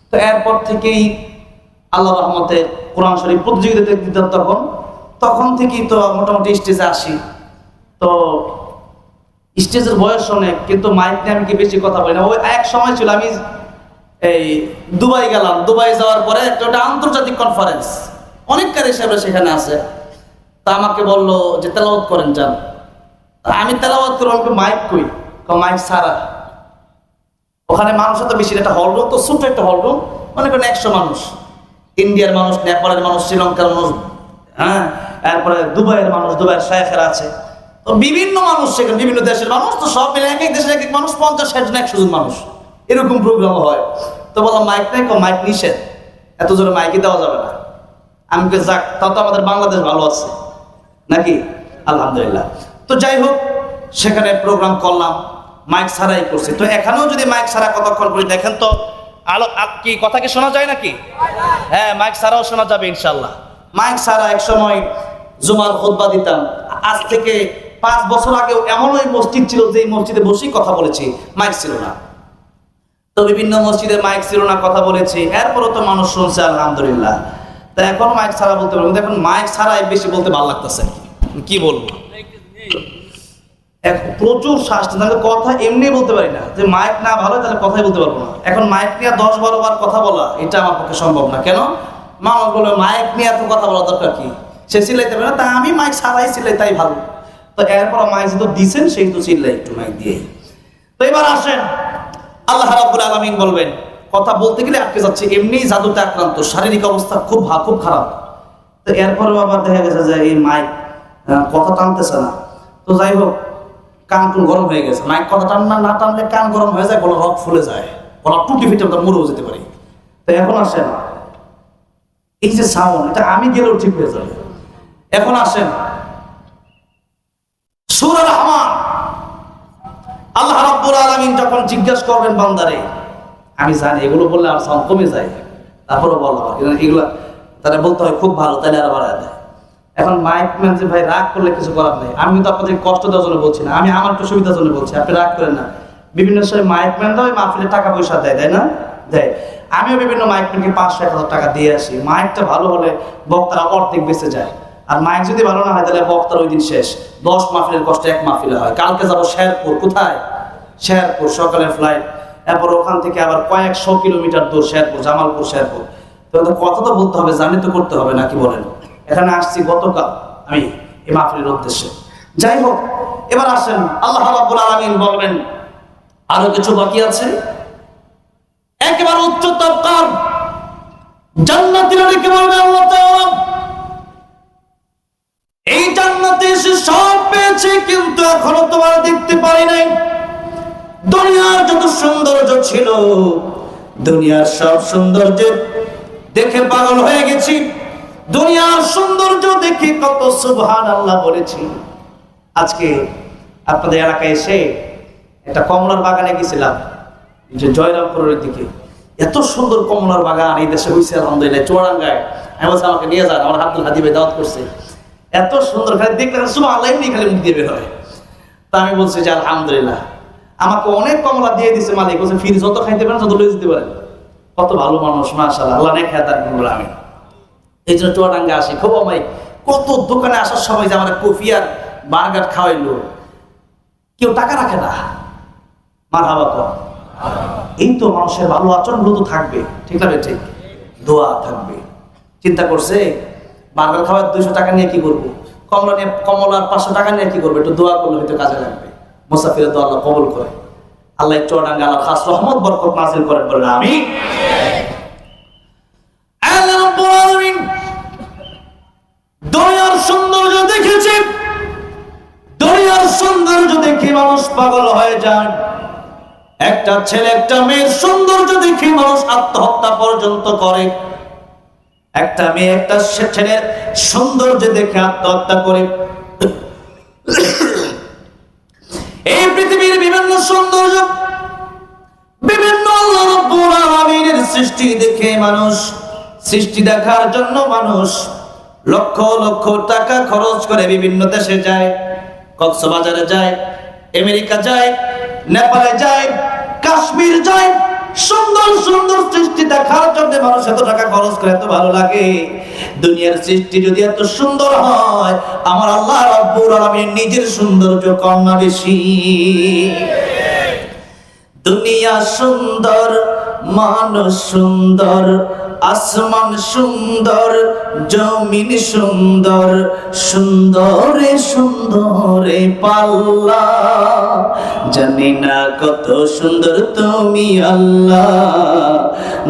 S2: তো এরপর থেকেই আল্লাহ রহমতে কোরআন শরীফ প্রতিযোগিতাতে দিতাম। তখন থেকেই তো মোটামুটি স্টেজে আসি। তো স্টেজের বয়স অনেক, কিন্তু মাইক নিয়ে আমি কি বেশি কথা বলি না। ওই এক সময় ছিল আমি এই দুবাই গেলাম, দুবাই যাওয়ার পরে একটা আন্তর্জাতিক কনফারেন্স, অনেক কারি সাহেবরা সেখানে আছে। তা আমাকে বললো যে তেলাওয়াত করেন যান। আমি তেলাওয়াত করবো, আমি মাইক কই, মাইক সারা। ওখানে মানুষ তো বেশি, একটা হল রুম তো, ছোট্ট একটা হল রুম, মনে করেন ১০০ মানুষ, ইন্ডিয়ার মানুষ, নেপালের মানুষ, শ্রীলঙ্কার মানুষ, হ্যাঁ, এরপরে দুবাইয়ের মানুষ, দুবাইয়ের শায়েখেরা আছে, তো বিভিন্ন মানুষ সেখানে, বিভিন্ন দেশের মানুষ, তো সব মিলে এক এক দেশের এক এক মানুষ, ৫০-৬০ জন ১০০ জন মানুষ, এরকম প্রোগ্রাম হয়। তো বললাম মাইক নাই, মাইক নিষেধ, এত জোরে মাইকে দেওয়া যাবে না। আমি যাক, তাও তো আমাদের বাংলাদেশ ভালো আছে নাকি, আলহামদুলিল্লাহ। তো যাই হোক, সেখানে প্রোগ্রাম করলাম, মাইক ছাড়াই করছি। তো এখানেও যদি মাইক ছাড়া কতক্ষণ করি দেখেন তো, আলো কি কথা কি শোনা যায় নাকি? হ্যাঁ, মাইক ছাড়াও শোনা যাবে ইনশাল্লাহ। মাইক ছাড়া এক সময় জুমার খুতবা দিতাম। আজ থেকে ৫ বছর আগেও এমন ওই মসজিদ ছিল যে মসজিদে বসেই কথা বলেছি, মাইক ছিল না। তো বিভিন্ন মসজিদে মাইক ছিল না, কথা বলেছি, এরপরও তো মানুষ শুনছে, আলহামদুলিল্লাহ। তা এখন মাইক ছাড়া বলতে পারবো, এখন মাইক ছাড়াই বেশি বলতে ভালো লাগতেছে, কি বলবো, প্রচুর শ্বাস, তাহলে কথা এমনি বলতে পারি না। যে মাইক না ভালো তাহলে কথাই বলতে পারবো না। এখন মাইক নিয়ে ১০-১২ বার কথা বলা, এটা আমার পক্ষে সম্ভব না। কেন? মানুষ বলে মাইক নিয়ে এত কথা বলা দরকার কি, সে চিল্লাইতে পারে না, তা আমি মাইক ছাড়াই চিল্লাই, তাই ভালো। তো এরপর মাইক যেহেতু দিচ্ছেন, সেই তো চিল্লাই একটু মাইক দিয়ে। তো এবার আসেন, আল্লাহ রাব্বুল আলামিন বলবেন, কথা বলতে গেলে আটকে যাচ্ছে, এমনি জাদুতে আক্রান্ত, শারীরিক অবস্থা খুব খারাপ। তো এরপরেও আবার দেখা গেছে যে এই মাইক কথা টানতেছে না। তো যাই হোক, কান টুন গরম হয়ে গেছে, মাইক কথা না টানলে কান গরম হয়ে যায়, গলা রক ফুলে যায়, গলা টুটি ফিটে আমরা মরেও যেতে পারি। তো এখন আসেন, এই যে সাউন্ড, এটা আমি গেলেও ঠিক হয়ে যাবে। এখন আসেন সূরা রহমান, আল্লাহ রাব্বুল আলামিন যখন জিজ্ঞাসা করবেন বান্দারে, আমি জানি এগুলো বললে আর সাউন্ড কমে যায়, তারপরে বলবো এগুলো তারা বলতে হয় খুব ভালো, তাহলে আর বাড়ায় দেয়। এখন মাইক ম্যান যে ভাই রাগ করলে কিছু করার নেই, আমি কিন্তু আপনাদের কষ্ট দেওয়ার জন্য বলছি না, আমি আমার একটু সুবিধার জন্য বলছি, আপনি রাগ করেন না। বিভিন্ন সময় মাইক ম্যানরা ওই মাহফিলে টাকা পয়সা দেয়, তাই না? দেয়। আমিও বিভিন্ন মাইক ম্যানকে ৫০০-১০০০ টাকা দিয়ে আসি। মাইকটা ভালো হলে বক্তারা অর্ধেক বেঁচে যায়, আর মাইক যদি ভালো না হয় তাহলে বক্তার ওই দিন শেষ। ১০ মাহফিলের কষ্ট 1 মাহফিলে হয়। কালকে যাবো শেরপুর, কোথায়? শেরপুর, সকালের ফ্লাইট, এরপর ওখান থেকে আবার কয়েকশো কিলোমিটার দূর শেরপুর, জামালপুর শেরপুর। তো কথা তো বলতে হবে, জানি তো করতে হবে নাকি বলেন? এখানে আসছি গতকাল আমি এই মাহফিলের উদ্দেশ্যে। যাই হোক, এবার আসেন, আল্লাহ রাব্বুল আলামিন বলবেন আরো কিছু বাকি আছে। একেবারে উচ্চ তবকার জান্নাতীরা ডেকে বলবে, আল্লাহ তাআলা এই জান্নাতে এসে সব পেয়েছে, কিন্তু এখনো তোমার দেখতে পারি নাই। দুনিয়ার যত সৌন্দর্য ছিল, দুনিয়ার সব সৌন্দর্য দেখে পাগল হয়ে গেছি, দুনিয়ার সৌন্দর্য দেখে কত সুবহানাল্লাহ বলেছি। আজকে আপনাদের এলাকায় এসে একটা কমলার বাগানে গেছিলাম, যে জয়রামপুরের দিকে, এত সুন্দর কমলার বাগান এই দেশে হয়েছে আলহামদুলিল্লাহ, চুয়াডাঙ্গায়। আমি বলছি আমাকে নিয়ে যান, আমার আব্দুল হাদি ভাই দাওয়াত করছে, এত সুন্দর, খালি দেখলে সুবহানাল্লাহ এমনি খালি মুখ দিয়ে বের হয়। তা আমি বলছি যে আলহামদুলিল্লাহ, আমাকে অনেক কমলা দিয়ে দিছে মালিক, বলছে ফির যত খাইতে পারেন তত লয়ে যেতে পারেন। কত ভালো মানুষ, মাশাআল্লাহ, আল্লাহ নেক হায়াত দান করুন। আমি এই জন্য চুয়াডাঙ্গা আসি খুব। আমায় কত দোকানে আসার সময় যে আমার কফি আর বার্গার খাওয়াইলো, কেউ টাকা রাখে না। মারহাবা কর। এই তো মানুষের ভালো আচরণগুলো তো থাকবে, ঠিক না? ঠিক, দোয়া থাকবে। চিন্তা করছে বার্গার খাওয়ার 200 টাকা নিয়ে কি করবো, কমলার 500 টাকা নিয়ে কি করবো, একটু দোয়া করলে হয়তো কাজে লাগবে। মুসাফিরের দোয়া আল্লাহ কবুল করে। আল্লাহ চুয়াডাঙ্গা আল্লাহ খাস রহমত বরকত নাযিল করেন, বলেন আমিন। আল্লাহ রাব্বুল আলামিন দুনিয়ার সৌন্দর্য দেখেছে, দুনিয়ার সৌন্দর্য দেখে মানুষ পাগল হয়ে যায়। একটা ছেলে একটা মেয়ের সৌন্দর্য দেখে মানুষ আত্মহত্যা পর্যন্ত করে। একটা মেয়ে একটা ছেলের সৌন্দর্য দেখে আত্মহত্যা করে। এই পৃথিবীর বিভিন্ন সৌন্দর্য, বিভিন্ন আল্লাহ রাব্বুল আলামিনের সৃষ্টি দেখে মানুষ, সৃষ্টি দেখার জন্য মানুষ লক্ষ লক্ষ টাকা খরচ করে বিভিন্ন দেশে যায়। কক্সবাজারে যায়, আমেরিকা যায়, নেপালে যায়, কাশ্মীর যায়। সুন্দর সুন্দর সৃষ্টি দেখার জন্য মানুষ এত টাকা খরচ করে, এত ভালো লাগে। দুনিয়ার সৃষ্টি যদি এত সুন্দর হয়, আমার আল্লাহ রাব্বুল আলামিন নিজের সৌন্দর্য কম না বেশি? দুনিয়া সুন্দর, মানুষ সুন্দর, আসমান সুন্দর, জমিন সুন্দর, সুন্দরে সুন্দরে পাল্লা। জানি না কত সুন্দর তুমি আল্লাহ,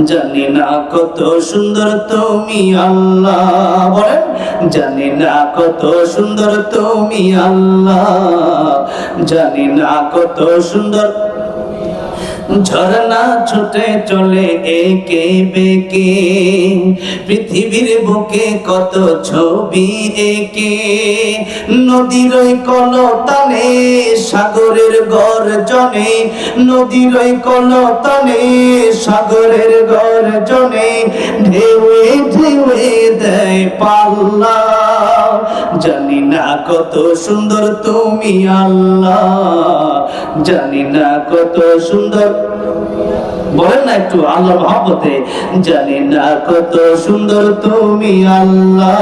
S2: জানি না কত সুন্দর তুমি আল্লাহ। বলেন, জানি না কত সুন্দর তুমি আল্লাহ, জানি না কত সুন্দর। ঝরনা ছুটে চলে একে বেঁকে, পৃথিবীর বুকে কত ছবি এঁকে। নদীর ওই কলতানে, সাগরের গর্জনে, নদীর ওই কলতানে, সাগরের গর্জনে, ঢেউয়ে ঢেউয়ে দেয় পাল্লা। জানি না কত সুন্দর তুমি আল্লাহ, জানি না কত সুন্দর। বলেন না একটু আল্লাহ মহব্বতে, জানি না কত সুন্দর তুমি আল্লাহ,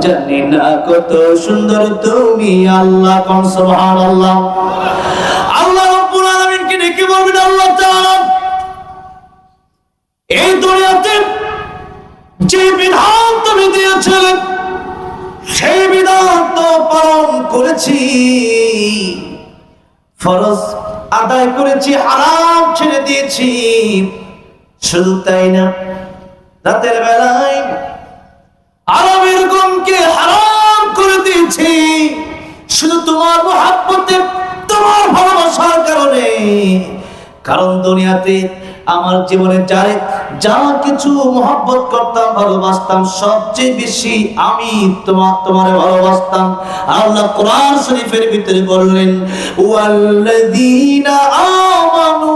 S2: জানি না কত সুন্দর তুমি আল্লাহ। কোন সুবহানাল্লাহ। আল্লাহ রাব্বুল আলামিনকে ডেকে বলবেন, আল্লাহ তাআলা এই দুনিয়াতে যে বিধান তুমি দিয়েছিলেন, সেই বিধান তো পালন করেছি, ফরজ আদায় করেছি, হারাম ছেড়ে দিয়েছি। শুধু তাই না, রাতের বেলায় আরামের গমকে হারাম করে দিয়েছি, শুধু তোমার মহব্বতে, তোমার ভালোবাসার কারণে। কারণ দুনিয়াতে আমার জীবনে যা কিছু মহব্বত করতাম, ভালোবাসতাম, সবচেয়ে বেশি আমি তোমারে ভালোবাসতাম। আল্লাহ কোরআন শরীফের ভিতরে বললেন, ওয়াল্লাযীনা আমানু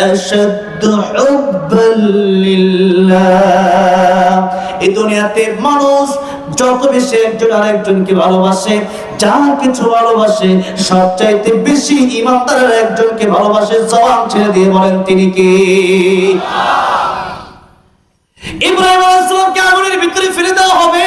S2: আশাদ্দু হুব্বাল লিল্লাহ। এই দুনিয়াতে মানুষ যত বেশি একজন আরেকজনকে ভালোবাসে, যা কিছু ভালোবাসে, সবচাইতে বেশি ঈমানদারের একজনকে ভালোবাসে। জবান ছেড়ে দিয়ে বলেন তিনি কে? ইব্রাহিম আলাইহিস সালামকে আগুনের ভিতরে ফেলে দেওয়া হবে।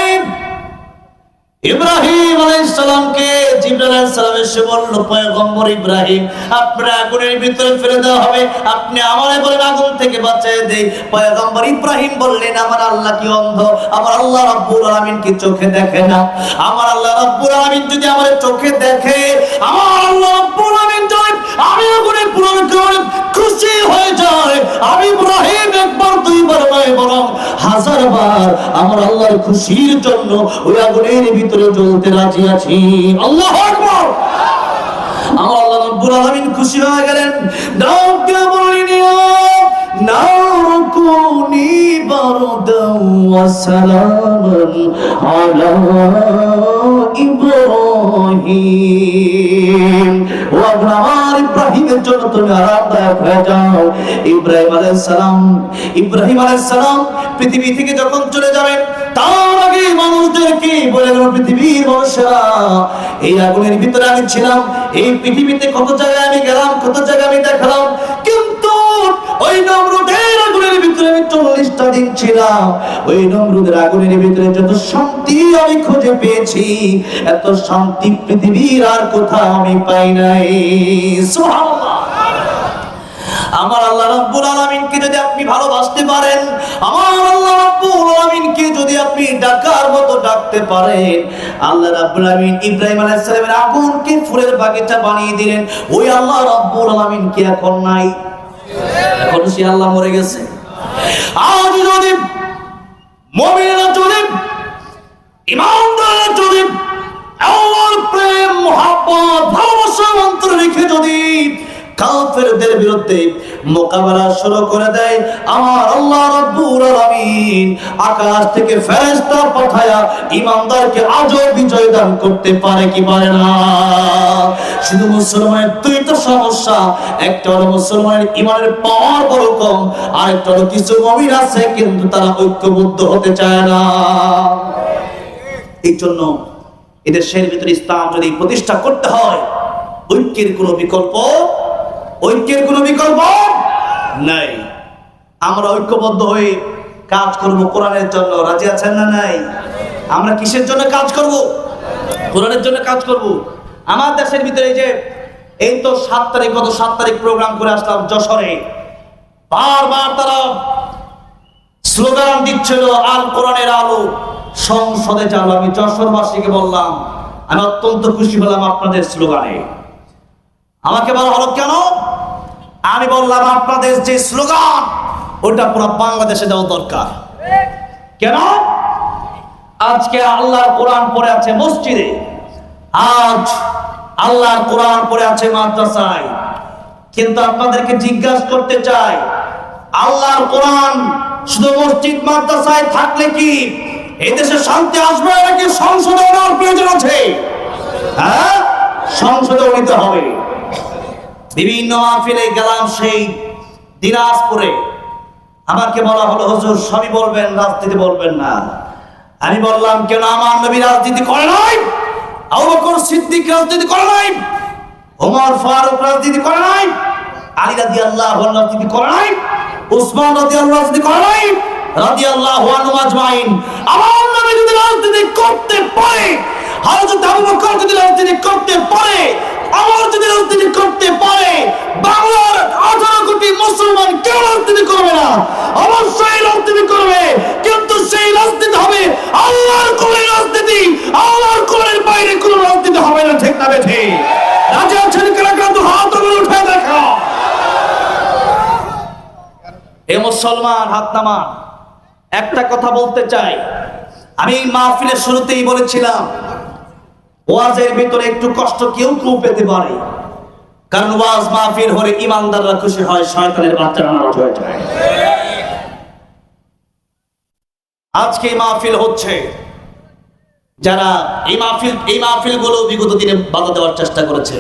S2: ইব্রাহিম আলাইহিস সালামকে জিবরাইল আলাইহিস সালাম এসে বলল, পয়গম্বর ইব্রাহিম, আপনার আগুনের ভিতরে ফেলে দেওয়া হবে, আপনি আমারে বলেন আগুন থেকে বাঁচিয়ে দেই। পয়গম্বর ইব্রাহিম বললেন, আমার আল্লাহ কি অন্ধ? আমার আল্লাহ রাব্বুল আলামিন কি চোখে দেখে না? আমার আল্লাহ রাব্বুল আলামিন যদি আমার চোখে দেখে, আমার আল্লাহ রাব্বুল আলামিন যদি আমি আগুনের পূরণ করে খুশি হয়ে যায়, আমি ইব্রাহিম একবার দুইবার নয় বরং 1000 বার আমার আল্লাহর খুশির জন্য ওই আগুনের ভিতরে জ্বলতে রাজি আছি। আল্লাহু আকবার। আমার আল্লাহ রাব্বুল আলামিন খুশি হয়ে গেলেন। ডাক দিয়ে বললেন, নারকুনি বারদাও ওয়া সালামান আলা ইব্রাহিম। ও আমার ইব্রাহিমের জন্য তুমি আরামদায়ক হয়ে যাও। ইব্রাহিম আলাইহিস সালাম পৃথিবী থেকে যখন চলে যাবেন, তার আগে মানুষদেরকে বলে গেল, পৃথিবীর মানুষেরা, এই আগুনের ভিতরে আমি ছিলাম, এই পৃথিবীতে কত জায়গায় আমি গেলাম, কত জায়গায় আমি দেখালাম, কিন্তু ওই নমরুদের আগুনের ভিতরে ভিতরে আমি 40টা দিন ছিলাম। ওই নমরুদের আগুনের ভিতরে যত শান্তি আমি খুঁজে পেয়েছি, এত শান্তি পৃথিবীর আর কোথাও আমি পাই নাই। সুবহানাল্লাহ। আমার আল্লাহ রাব্বুল আলামিনকে যদি আপনি ভালোবাসতে পারেন, আমার আল্লাহ রাব্বুল আলামিনকে যদি আপনি ডাকার মতো ডাকতে পারেন, আল্লাহ রাব্বুল আলামিন ইব্রাহিম আলাইহিস সালামের আগুনকে ফুলের বাগিচা বানিয়ে দিলেন। ওই আল্লাহ রাব্বুল আলামিন কি এখন নাই? এখন সে আল্লাহ মরে গেছে। আজ যদি মুমিনরা যদি ঈমানদাররা যদি আল্লাহর প্রেম মহব্বত ভালোবাসা অন্তরে রেখে যদি কাফেরদের বিরুদ্ধে মোকাবেলা শুরু করে দেয়, আমার আল্লাহ রাব্বুল আলামিন আকাশ থেকে ফেরেশতা পাঠায়া ঈমানদারকে আজও বিজয় দান করতে পারে কি পারে না? শুধু মুসলমানের দুইটা সমস্যা, একটা হলো মুসলমানের ঈমানের পাওয়ার বড় কম, আর একটা হলো কিছু মুমিন আছে কিন্তু তারা ঐক্যবদ্ধ হতে চায় না। এই জন্য এদের দেশের ভিতরে ইসলাম যদি প্রতিষ্ঠা করতে হয়, ঐক্যের কোনো বিকল্প নাই। আমরা ঐক্যবদ্ধ হয়ে কাজ করব কোরআনের জন্য। রাজি আছেন না নাই? আমরা কিসের জন্য কাজ করব? কোরআনের জন্য কাজ করব। আমার দেশের ভিতরে এই তো 7 তারিখ, গত 7 তারিখ প্রোগ্রাম করে আসলাম যশোরে। বারবার তারা স্লোগান দিচ্ছিল আল কোরআনের আলো সংসদে চালু। আমি যশোরবাসীকে বললাম, আমি অত্যন্ত খুশি হলাম আপনাদের স্লোগানে। আমাকে বলা হলো কেন? আমি বললাম আপনাদের যে স্লোগান ওটা পুরো বাংলাদেশে দেওয়া দরকার। কেন? আজকে আল্লাহর কোরআন পড়ে আছে মসজিদে, আজ আল্লাহর কোরআন পড়ে আছে মাদ্রাসায়, কিন্তু আপনাদেরকে জিজ্ঞাসা করতে চাই, আল্লাহর কোরআন শুধু মসজিদ মাদ্রাসায় থাকলে কি এই দেশে শান্তি আসবে নাকি সংসদে ওনার প্রয়োজন আছে? হ্যাঁ, সংসদে নিতে হবে। বিভিন্ন মাহফিলে গেলাম সেই দিনাজপুরে, আমাকে বলা হলো হুজুর সবই বলবেন, রাজনীতি বলবেন না। আমি বললাম কেন? আমার নবী রাজনীতি করে নাই, আবু বকর সিদ্দিক রাজনীতি করে নাই, ওমর ফারুক রাজনীতি করে নাই, আলী রাদিয়াল্লাহু আনহু রাজনীতি করে নাই, উসমান রাদিয়াল্লাহু রাজনীতি করে নাই, রাদিয়াল্লাহু আনহু আজমাইন। আমার নবী যদি রাজনীতি করতে পারে, হযরত আবু বকর যদি রাজনীতি করতে পারে, আমার যদি রাজনীতি করতে পারে, বাংলার 18 কোটি মুসলমান কেউ রাজনীতি করবে না? অবশ্যই রাজনীতি করবে, কিন্তু সেই রাজনীতি হবে আল্লাহর কোরআনের রাজনীতি। আল্লাহর কোরআনের বাইরে কোনো রাজনীতি হবে না। ঠিক না বেঠে? রাজি আছেন কারা কারা? তো হাত উঠে দেখা। এ মুসলমান হাত নামান। একটা কথা বলতে চাই, আমি মাহফিলের শুরুতেই বলেছিলাম ওয়াজের ভিতরে একটু কষ্ট কেউ পেতে পারে, কারণ ওয়াজ মাহফিল হলে ইমানদাররা খুশি হয়, শয়তানের বাচ্চারা নারাজ হয়ে যায়। আজকে মাহফিল হচ্ছে, যারা এই মাহফিল গুলো বিগত দিনে বাধা দেওয়ার চেষ্টা করেছে,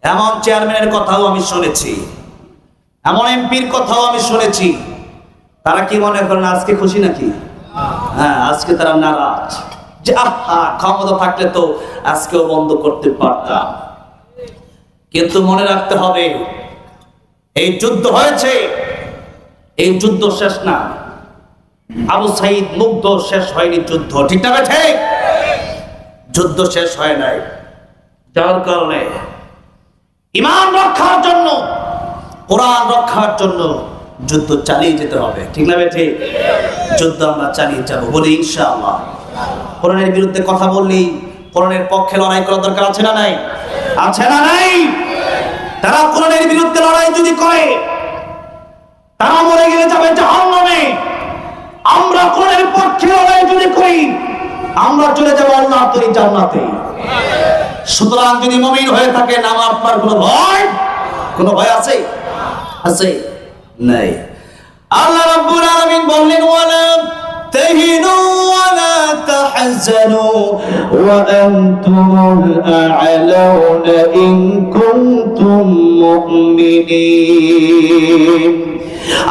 S2: এমন চেয়ারম্যানের কথাও আমি শুনেছি, এমন এমপির কথাও আমি শুনেছি। তারা কি মনে করেন আজকে খুশি নাকি? হ্যাঁ, আজকে তারা নারাজ যে ক্ষমতা থাকলে তো আজকেও বন্ধ করতে পারতাম। কিন্তু মনে রাখতে হবে, এই যুদ্ধ হয়েছে, এই যুদ্ধ শেষ না। আবু সাইদ মুগ্ধ শেষ হয়নি যুদ্ধ। ঠিক না বেঠে? যুদ্ধ শেষ হয় নাই। যার কারণে ঈমান রক্ষার জন্য, কোরআন রক্ষার জন্য যুদ্ধ চালিয়ে যেতে হবে। ঠিক না বেঠে? যুদ্ধ আমরা চালিয়ে যাব বলে ইনশাআল্লাহ। কোরআনের বিরুদ্ধে কথা বললেই কোরআনের পক্ষে লড়াই করার দরকার আছে না নাই? আছে না নাই? তারা কোরআনের বিরুদ্ধে লড়াই যদি করে, তারা মরে গেলে যাবে জাহান্নামে। আমরা কোরআনের পক্ষে লড়াই যদি করি, আমরা চলে যাব আল্লাহর তৈরি জান্নাতে। সুতরাং যদি মুমিন হয়ে থাকেন, আমার আপনার কোনো ভয় আছে? আছে? নাই। আল্লাহ রাব্বুল আলামিন বললেন, ওয়ালা তাহিনু ওয়ালা তাহজানু ওয়া আনতুমুল আ'লাউনা ইন কুনতুম মুমিনিন।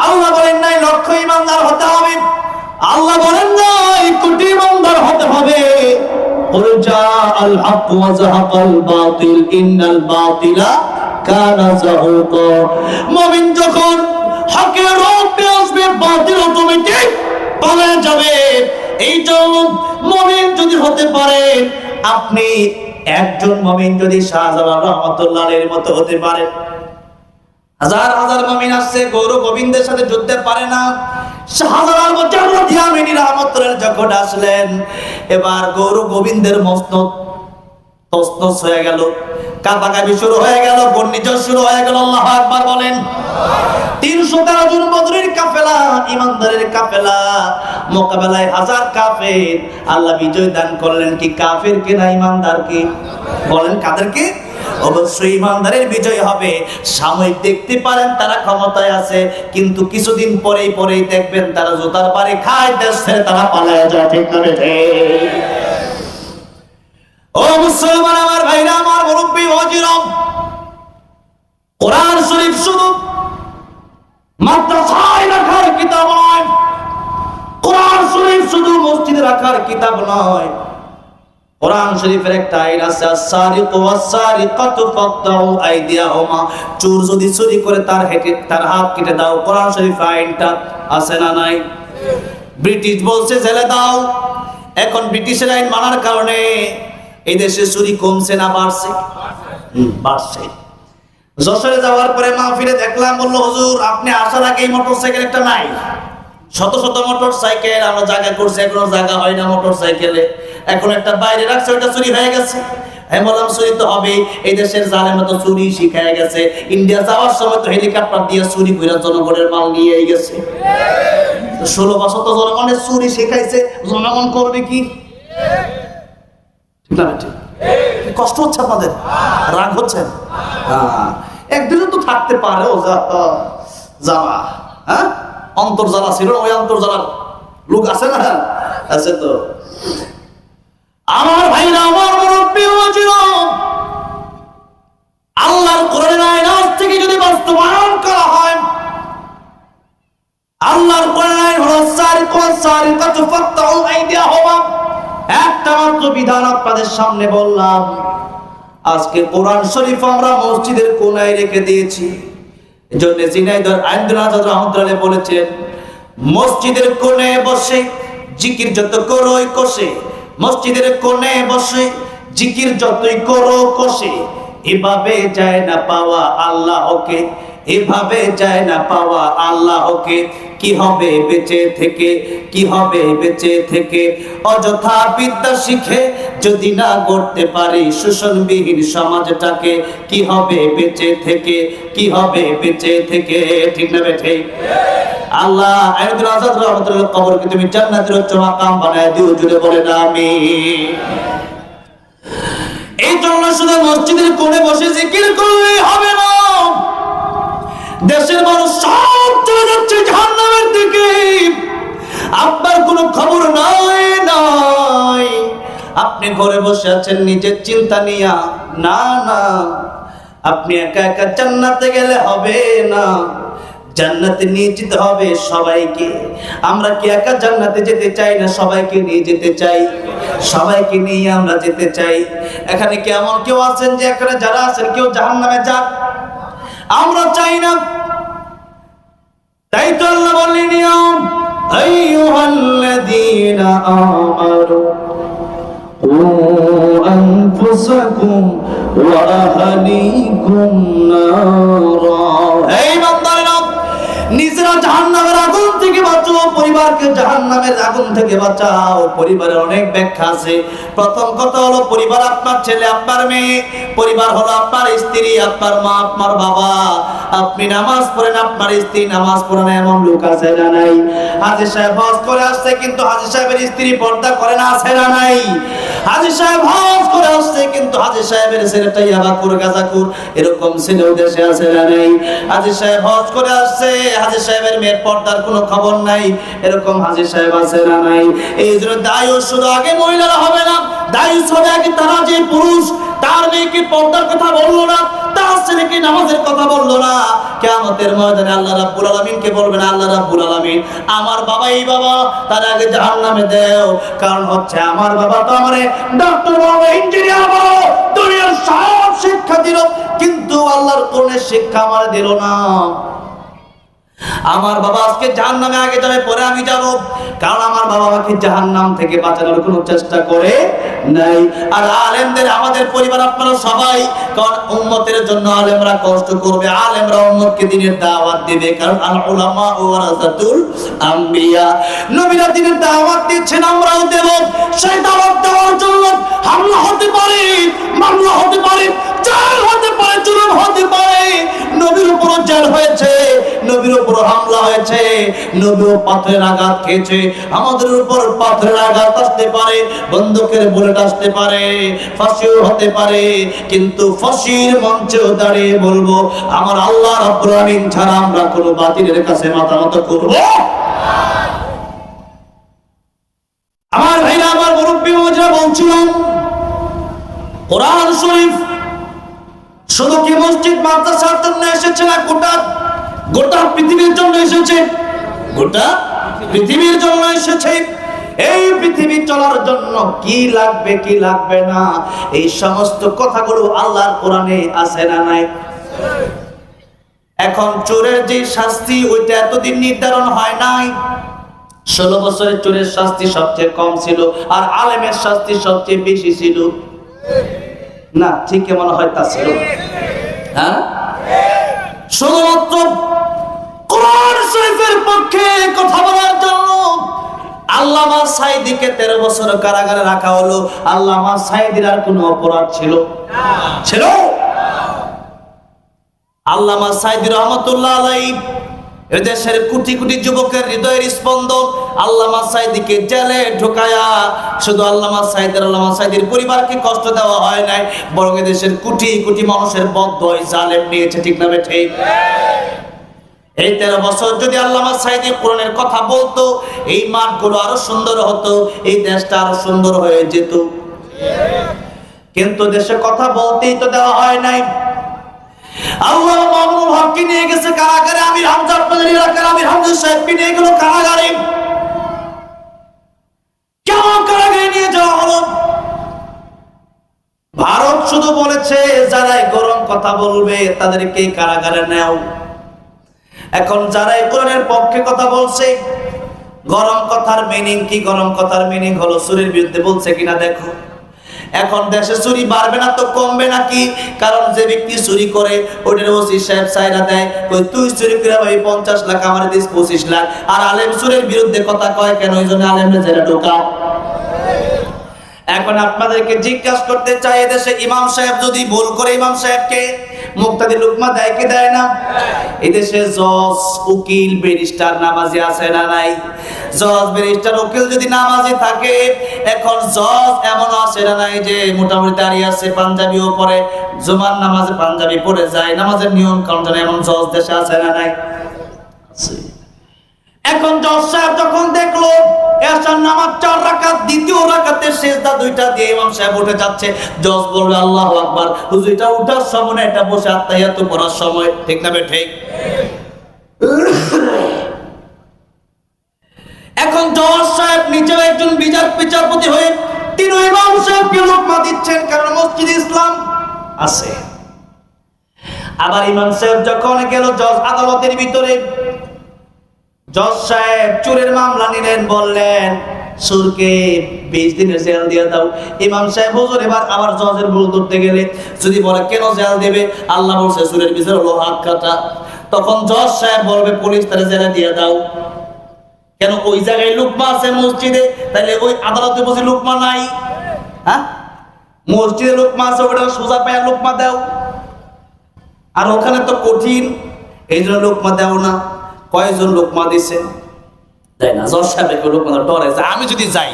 S2: আল্লাহ বলেন নাই লক্ষ ঈমানদার হতে হবে, আল্লাহ বলেন নাই কোটি ঈমানদার হতে হবে। কুল জাআল হক ওয়া যাহাকাল বাতিল ইন্নাল বাতিলা কানা যাহুকা। মুমিন যখন হকের রূপ পেশ
S1: আসবে, বাতিল অটোমেটিক পালিয়ে যাবে। এই জন্য মুমিন যদি হতে পারে, আপনি একজন মুমিন যদি শাহজালাল রহমাতুল্লাহ আলাইহির মতো হতে পারেন, হাজার হাজার মুমিন আসছে গৌর গোবিন্দের সাথে যুদ্ধে পারে না, শাহজালাল মুজাহিদ রহমাতুল্লাহ যখন আসলেন, এবার গৌর গোবিন্দের মসনদ তসনস হয়ে গেল, কাঁপাকাঁপি শুরু হয়ে গেল, ঘূর্ণিঝড় শুরু হয়ে গেল। আল্লাহু আকবার বলেন। 313 জন বদরের কাফেলা, ইমানদারের কাফেলা মোকাবেলায় হাজার কাফের, আল্লাহ বিজয় দান করলেন কি কাফের কে না ইমানদার কে? বলেন কাদেরকে? অবশ্যই ইমানদারের বিজয় হবে। সাময়িক দেখতে পারেন তারা ক্ষমতায় আছে, কিন্তু কিছুদিন পরেই দেখবেন তারা জুতার বাড়ি খায়, দেশ ছেড়ে তারা পালায় যায়। ঠিক করে ও মুসলমান আমার ভাইরা, আমার মুরব্বী ওয়াজিরাম, কোরআন শরীফ শুধু মাদ্রাসায় রাখার কিতাব নয়, কোরআন শরীফ শুধু মসজিদে রাখার কিতাব নয়। কোরআন শরীফের একটা আইন আছে, আস-সারিকু ওয়াস-সারিকাতু ফাকতাউ আইদিয়াহুমা, চোর যদি চুরি করে তার হাত কেটে দাও। কোরআন শরীফ আইনটা আছে না নাই? ব্রিটিশ বলছে জেলে দাও। এখন ব্রিটিশের আইন মানার কারণে এই দেশে চুরি কমছে না বাড়ছে? বাড়ছে। যশোরে যাওয়ার পরে মাহফিলে দেখলাম, বললো হুজুর আপনি আসার আগেই মোটরসাইকেল একটা নাই, শত শত মোটরসাইকেল আমরা জায়গা করছি, এখনো জায়গা হয় না মোটরসাইকেলে, এখন একটা বাইরে রাখছে, ওটা চুরি হয়ে গেছে। আমি বললাম চুরি তো হবে, এই দেশের জালেমা তো চুরি শিখায় গেছে। ইন্ডিয়া যাওয়ার সময় তো হেলিকপ্টার দিয়ে চুরি করে জনগণের মাল নিয়ে গেছে। 16 বছর তো জনগণের চুরি শিখাইছে, জনগণ করবে কি? ঠিক না? কষ্ট হচ্ছে আপনাদের? রাগ হচ্ছে? একদিনও তো থাকতে পারে ও জ্বালা, হ্যাঁ অন্তর জ্বালা ছিল, ওই অন্তর জ্বালার লোক আছে না? আছে তো। আমার ভাইরা, আমার মুরব্বী ওয়াজিরাম, আল্লাহর কোরআনের আইন আজ থেকে যদি বাস্তবায়ন করা হয়, আল্লাহর কোরআনের আইন হলো সারিকু ওয়াস-সারিকাতু ফাকতাউ আইদিয়াহুমা। একটা মাত্র বিধান আপনাদের সামনে বললাম। আজকে কোরআন শরীফ আমরা মসজিদের কোনায় রেখে দিয়েছি। এজন্য জিনাইদর আইন্দ্রাজ রহমাতুল্লাহ বলেছেন, মসজিদের কোণে বসে জিকির যত করোই কষে, মসজিদের কোণে বসে জিকির যতই করো কষে, এভাবে যায় না পাওয়া আল্লাহকে, এভাবে যায় না পাওয়া আল্লাহকে। কি হবে বেঁচে থেকে, কি হবে বেঁচে থেকে, অযথা বিদ্যা শিখে যদি না গড়তে পারি শোষণবিহীন সমাজটাকে। কি হবে বেঁচে থেকে, কি হবে বেঁচে থেকে? ঠিক না বেঠে? আল্লাহ আইনুল আজাদ রহমাতুল্লাহ কবরকে তুমি জান্নাতের উচ্চ মাকাম বানায় দিও, জুড়ে বলেন আমিন। এই জন্য শুধু মসজিদের কোণে বসে জিকির করলেই হবে না। দেশের মানুষ সব চলে যাচ্ছে জাহান্নামের দিকে, আপনার কোনো খবর নাই। আপনি ঘরে বসে আছেন নিজের চিন্তা নিয়া, না না, আপনি একা একা জান্নাতে গেলে হবে না, জান্নাতে নিয়ে যেতে হবে সবাইকে। আমরা কি একা জান্নাতে যেতে চাই না সবাইকে নিয়ে যেতে চাই? সবাইকে নিয়ে আমরা যেতে চাই। এখানে কি এমন কেউ আছেন যে এখানে যারা আছেন কেউ জাহান্নামে যাক? আমরা চাই না। তাই তো আল্লাহ বললেন, আইয়ুহাল্লাযীনা আমানু কু আনফুসাকুম ওয়া আহলিকুম নারা। এই বান্দারা, নিজেরা জাহান্নামের আগুন থেকে বাঁচাও, পরিবারকে জাহান্নামের আগুন থেকে বাঁচাও। পরিবারের অনেক ব্যাখ্যা আছে। প্রথম কথা হলো পরিবার আপনার ছেলে, আপনার মেয়ে। পরিবার হলো আপনার স্ত্রী, আপনার মা, আপনার বাবা। আপনি নামাজ পড়েন, আপনার স্ত্রী নামাজ পড়েন, এমন লোক আছে না নাই? হাজী সাহেব হজ করে আসছে, কিন্তু হাজী সাহেবের স্ত্রী পর্দা করে না, আছে না নাই? হাজী সাহেব হজ করে আসছে, কিন্তু হাজী সাহেবের ছেলেটা ইয়াবাকুর গাজাকুর, এরকম ছেলেও দেশে আছে না নাই? হাজী সাহেব হজ করে আসছে, হাজী সাহেবের মেয়ের পর্দার কোনো খবর নাই, এরকম হাজী সাহেব আছে না নাই? এই জন্য দায়ী শুধু আগে মহিলারা হবে না, দায়ী হবে আগে তারা, যে পুরুষ তার মেয়েকে পর্দার কথা বললো না, তার ছেলেকে নামাজের কথা বললো না, কিয়ামতের ময়দানে আল্লাহ রাব্বুল আলামিনকে বলবেন, আল্লাহ রাব্বুল আলামিন আমার বাবা, এই বাবা তার আগে জাহান্নামে দেও। কারণ হচ্ছে আমার বাবা তো আমারে ডক্টর বাবা, ইঞ্জিনিয়ার বাবা, দুনিয়ার সব শিক্ষা দিল, কিন্তু আল্লাহর কোরআনের শিক্ষা আমার দিল না।
S2: আমার বাবা আজকে জাহান্নামে আগে যাবে, পরে আমি যাব, কারণ আমার বাবা আমাকে জাহান্নাম থেকে বাঁচানোর কোনো চেষ্টা করে নাই। আর আলেমদের, আমাদের পরিবার আপনারা সবাই, কারণ উম্মতের জন্য আলেমরা কষ্ট করবে, আলেমরা উম্মতকে দ্বীনের দাওয়াত দিবে, কারণ আল উলামা ওয়ারাসাতুল আম্বিয়া, নবীরা দ্বীনের দাওয়াত দিচ্ছেন, আমরাও দেব। সেই দাওয়াত দেওয়ার জন্য হামলা হতে পারে, মামলা হতে পারে, জেল হতে পারে, জুলুম হতে পারে। নবীর উপর জেল হয়েছে, নবীর উপর হামলা হয়েছে, নবীও পাথরের আঘাত খেয়েছে, আমাদের উপর পাথরের আঘাত আসতে পারে, বন্দুকের বুলেট আসতে পারে, ফাঁসিও হতে পারে, কিন্তু ফাঁসির মঞ্চেও দাঁড়িয়ে বলবো আমার আল্লাহ রাব্বুল আমিন ছাড়া আমরা কোনো বাতিলের কাছে মাথা নত করব। আমার ভাইরা, আমার মুরব্বী মহাজরা বলছিলাম, কোরআন শরীফ শুধু কি মসজিদ মাদ্রাসার জন্য এসেছে না, গোটা পৃথিবীর জন্য এসেছে, গোটা পৃথিবীর জন্য এসেছে। এই পৃথিবী চলার জন্য কি লাগবে কি লাগবে না, এই সমস্ত কথাগুলো আল্লাহর কোরআনে আছে না নাই? এখন চোরের যে শাস্তি, ওইটা এতদিন নির্ধারণ হয় নাই। 16 বছরের চোরের শাস্তি সবচেয়ে কম ছিল, আর আলেমের শাস্তি সবচেয়ে বেশি ছিল না? ঠিক মনে হয় তা ছিল? হ্যাঁ, শুধুমাত্র কোরআন শরীফের পক্ষে কথা বলার জন্য আল্লামা সাঈদীকে 13 বছর কারাগারে রাখা হলো। আল্লামা সাঈদীর আর কোনো অপরাধ ছিল? আল্লামা সাঈদী রহমাতুল্লাহ আলাইহি, এদেশের কোটি কোটি যুবকের হৃদয়ের স্পন্দন, আল্লামা সাঈদীকে জেলে ঢোকায়া শুধু আল্লামা সাঈদীর পরিবারকে কষ্ট দেওয়া হয় নাই, বরং এদেশের কোটি কোটি মানুষের বদ্ধই জালেম নিয়েছে। ঠিক না ঠিক? এই 13 বছর যদি আল্লামা সাঈদী কোরআনের কথা বলতো, এই মাঠগুলো আরো সুন্দর হতো, এই দেশটা আরো সুন্দর হয়ে যেত। কিন্তু দেশে কথা বলতেই তো দেওয়া হয় নাই। আল্লাহ মামুনুল হককে নিয়ে গেছে কারাগারে, আমির হামজা, আপনাদের এলাকার আমির হামজা সাহেবকে নিয়ে গেল কারাগারে। কেন কারাগারে নিয়ে যাওয়া হলো? ভারত শুধু বলেছে যারাই গরম কথা বলবে তাদেরকে কারাগারে নেও। এখন যারাই কোরআনের পক্ষে কথা বলছে, গরম কথার মিনিং কি? গরম কথার মিনিং হলো চুরির বিরুদ্ধে বলছে কিনা দেখো। এখন দেশে চুরি বাড়বে না তো কমবে নাকি? কারণ যে ব্যক্তি চুরি করে ওটার ওসি সাহেব সাইরা দেয়, কই তুই চুরি করে ভাই 50 লাখ, আমার দিস 25 লাখ। আর আলেম চুরির বিরুদ্ধে কথা কয় কেন? ওই জন্য আলেমরা জেলে ঢোকা। এখন আপনাদেরকে জিজ্ঞাসা করতে চাই, এদেশে ইমাম সাহেব যদি ভুল করে, ইমাম সাহেবকে মুক্তাদি লুকমা দেয় কি দেয় না? এদেশে জজ, উকিল, ব্যারিস্টার নামাজি আছে না নাই? জজ, ব্যারিস্টার, উকিল যদি নামাজি থাকে, এখন জজ এমন আছে না নাই যে মোটামুটি দাঁড়িয়ে আছে, পাঞ্জাবিও পরে, জুমার নামাজে পাঞ্জাবি পরে যায়, নামাজের নিয়ম কানুন জানে, এমন জজ দেশে আছে না নাই? এখন জজ সাহেব যখন দেখলো এশার নামাজ 4 রাকাত, দ্বিতীয় রাকাতের সিজদা 2টা দিয়ে ইমাম সাহেব উঠে যাচ্ছে, জজ বলবে আল্লাহু আকবার, হুজুর এটা উঠার সময় না, এটা বসে আত্তাহিয়াতু পড়ার সময়। ঠিক না ঠিক? এখন জজ সাহেব নিজেও একজন বিচারপতি হয়ে তিনি ইমাম সাহেবকে লুকমা দিচ্ছেন, কারণ মসজিদে ইসলাম আছে। আবার ইমাম সাহেব যখন গেল জজ আদালতের ভিতরে, জজ সাহেব চোরের মামলা নিলেন, বললেন সুরকে 20 দিনের জেল দিয়ে দাও। ইমাম সাহেব হুজুর এবার আবার জজের ভুল ধরতে গেলে যদি বলে কেন জেল দেবে, আল্লাহ বলছে সুরের বিচার হলো হাত কাটা। তখন জজ সাহেব বলবে পুলিশ তারা জেলে দিয়ে দাও। কেন? ওই জায়গায় লুকমা আছে মসজিদে, তাইলে ওই আদালতে বসে লুকমা নাই? হ্যাঁ, মসজিদে লুকমা আছে, ওটা সোজা পায়া লুকমা দাও। আর ওখানে তো কঠিন, এই জন্য লুকমা দাও না। কয়জন লোকমা দিছে? তাই না? জজ সাহেবকে লোকমা ডরে যে আমি যদি যাই,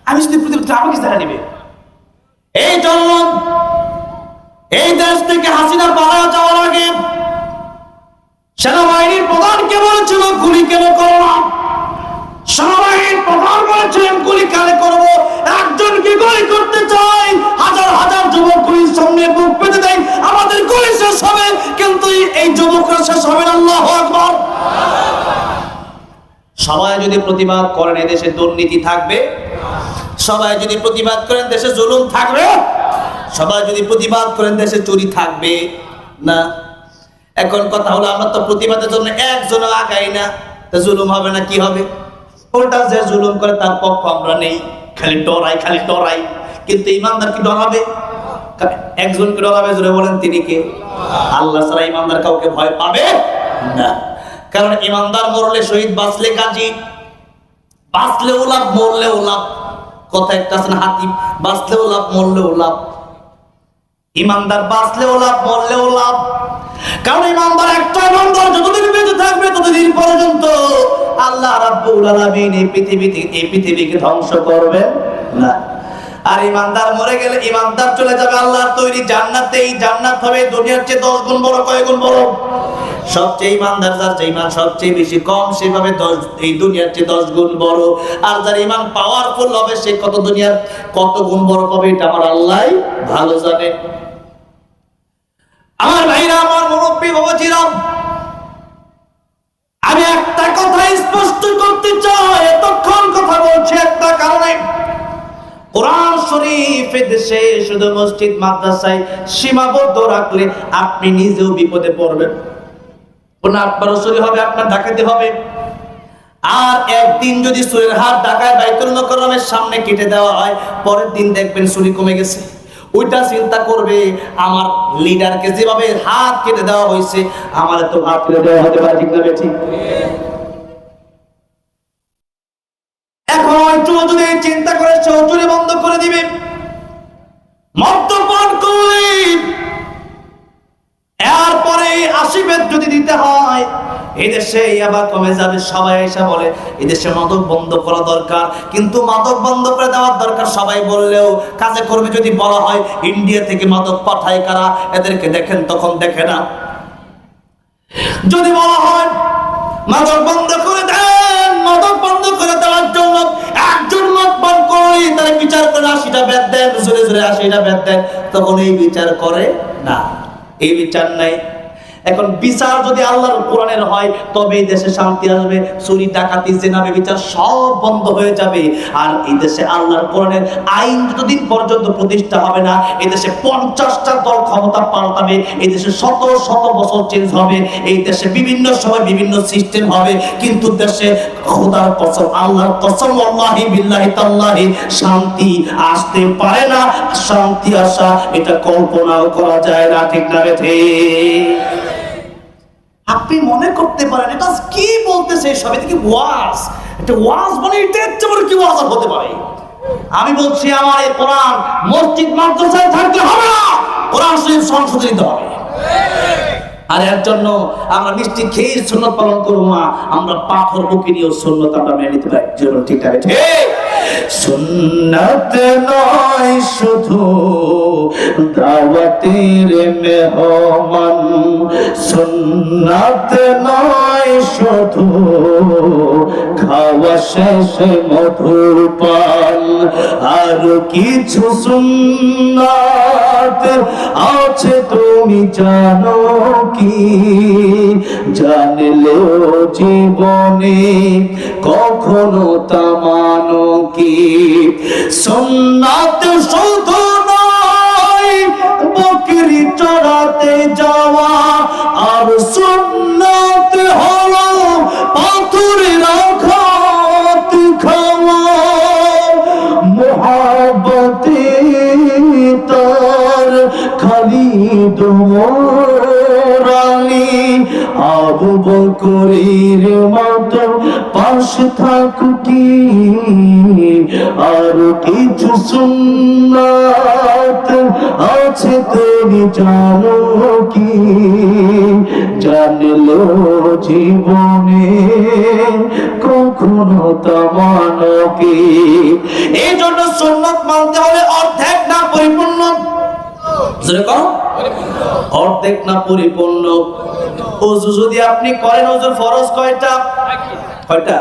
S2: আমি যদি প্রতিপক্ষ আমাকে জানা নিবে। এই জন্য এই দেশ থেকে হাসিনা পালায় যাওয়ার আগে সেনাবাহিনীর প্রধানকে বলেছিল গুলি কেন করো না। সেনাবাহিনীর প্রধান বলেছিলেন গুলি কালে করবো। একজনকে গুলি করতে চাই, হাজার হাজার যুবক গুলির সামনে বুক পেতে দেয়, আমাদের গুলি শেষ হবে, কিন্তু এই যুবকরা শেষ হবে না। আল্লাহু আকবার। সবাই যদি প্রতিবাদ করেন এদেশে দুর্নীতি থাকবে? সবাই যদি প্রতিবাদ করেন দেশে জুলুম থাকবে? সবাই যদি প্রতিবাদ করেন দেশে চুরি থাকবে না? এখন কথা হলো আমরা তো প্রতিবাদের জন্য একজনও আগাই না, তো জুলুম হবে না কি হবে? ওটা যে জুলুম করে তার পক্ষ আমরা নেই, খালি ডরাই। কিন্তু ইমানদার কি ডরাবে? একজনকে ডরাবে, জোরে বলেন তিনি কে? আল্লাহ ছাড়া ইমানদার কাউকে ভয় পাবে না। কারণ ইমানদার মরলে শহীদ, বাঁচলে গাজী, বাঁচলেও লাভ মরলেও লাভ। কথা একটা আছে না হাতিম, বাঁচলেও লাভ মরলেও লাভ। ইমানদার বাঁচলেও লাভ মরলেও লাভ। কারণ ইমানদার একটা ইমানদার যতদিন বেঁচে থাকবে ততদিন পর্যন্ত আল্লাহ রাব্বুল আলামিন এই পৃথিবীকে ধ্বংস করবেন না। আর ইমানদার মরে গেলে ইমানদার চলে যাবে আল্লাহর তৈরি জান্নাতে। এই জান্নাত হবে দুনিয়ার চেয়ে 10 গুণ বড়। কয় গুণ বড়? সবচেয়ে ইমানদার যার যে ইমান সবচেয়ে বেশি কম, সেভাবে এই দুনিয়ার চেয়ে 10 গুণ বড়। আর যার ইমান পাওয়ারফুল হবে সে দুনিয়ার কত গুণ বড় পাবে এটা আমার আল্লাহ ভালো জানে। আমার ভাইরা, আমার মুরব্বী বাবাজিরা, আমি একটা কথা স্পষ্ট করতে চাই। এতক্ষণ কথা বলছি একটা কারণে, কোরআন শরীফ দেশে শুধু মসজিদ মাদ্রাসায় সীমাবদ্ধ রাখলে আপনি নিজেও বিপদে পড়বেন। কোন আপনারও চুরি হবে, আপনার ডাকাতি হবে। আর একদিন যদি চুরির হাত ঢাকায় বাইতুল মুকাররমের সামনে কেটে দেওয়া হয়, পরের দিন দেখবেন চুরি কমে গেছে। ওইটা চিন্তা করবে আমার লিডারকে যেভাবে হাত কেটে দেওয়া হয়েছে, আমার তো হাত কেটে দেওয়া হতে পারে, ঠিক না ঠিক? এখন চোর যদি চিন্তা করে চুরি বন্ধ করে দিবে, মদ্যপান করলে এরপরে 80 বেদ যদি দিতে হয়, এদেশে ইয়াবা কমে যাবে। সবাই এসে বলে এদেশে মাদক বন্ধ করা দরকার, কিন্তু মাদক বন্ধ করে দেওয়ার দরকার সবাই বললেও কাজে করবে যদি বলা হয় ইন্ডিয়া থেকে মাদক পাঠায় কারা, এদেরকে দেখেন, তখন দেখে না। যদি বলা হয় মাদক বন্ধ করে দেন, মাদক বন্ধ করে দেওয়ার জন্য একজন মদ পান করে তারা বিচার করে 80টা বেদ দেন, জোরে জোরে 80টা বেদ দেন, তখন এই বিচার করে না। এই বিচার নাই। এখন বিচার যদি আল্লাহর কোরআনের হয় তবে এই দেশে শান্তি আসবে। চুরি ডাকাতি জেনা ব্যভিচার সব বন্ধ হয়ে যাবে। আর এই দেশে আল্লাহর কোরআনের আইন যতদিন পর্যন্ত প্রতিষ্ঠা হবে না, এই দেশে 50টা দল ক্ষমতা পাল্টাবে, এই দেশে শত শত বছর চেঞ্জ হবে, এই দেশে বিভিন্ন সময় বিভিন্ন সিস্টেম হবে, কিন্তু দেশে খোদার কসম, আল্লাহর কসম, ওয়াল্লাহি বিল্লাহি তাল্লাহি শান্তি আসতে পারে না। শান্তি আসা এটা কল্পনাও করা যায় না, ঠিক না বেঠে? আপনি মনে করতে পারেন এটা কি বলতেছে, সব এটা কি ওয়াজ? এটা ওয়াজ মানে এটা এত বড় কি ওয়াজ হতে পারে? আমি বলছি আমার এই কোরআন মসজিদ মাদ্রাসায় থাকতে হবে না, কোরআন শরীফ সংশোধিত হবে। আর এর জন্য আমরা মিষ্টি খেয়ে সুন্নাত পালন করব না, আমরা পাথর বুকে নিয়ে সুন্নাত আমরা মেনে নিতে পারি। জন্য ঠিক আছে, ঠিক? সুন্নাত নয় শুধু দাওয়াতের মেহমান, সুন্নাত নয় শুধু খাওয়া শেষে মধুর পান, আর কিছু সুন্নাত আছে তুমি জানো কি? জানলেও জীবনে কখনো তা মানো কি? সুন্নাত শুধু নয় বকরি চড়াতে যাওয়া, আর সুন্নাত হলো পাথরের আঘাত খাওয়া। মোহাব্বতে তার খালিদ মোরালি আবু বকরের মতো পাশে থাকুকি, আর কিছু সুন্নাত আছে তুমি জানো কি? জানলো জীবনে কখনো তা মানো কি? এই জন্য সুন্নাত মানতে হলে অর্ধেক না পরিপূর্ণ, অর্ধেক না পরিপূর্ণ। ওযু যদি আপনি করেন, ওযুর ফরজ কয়টা? কয়টা?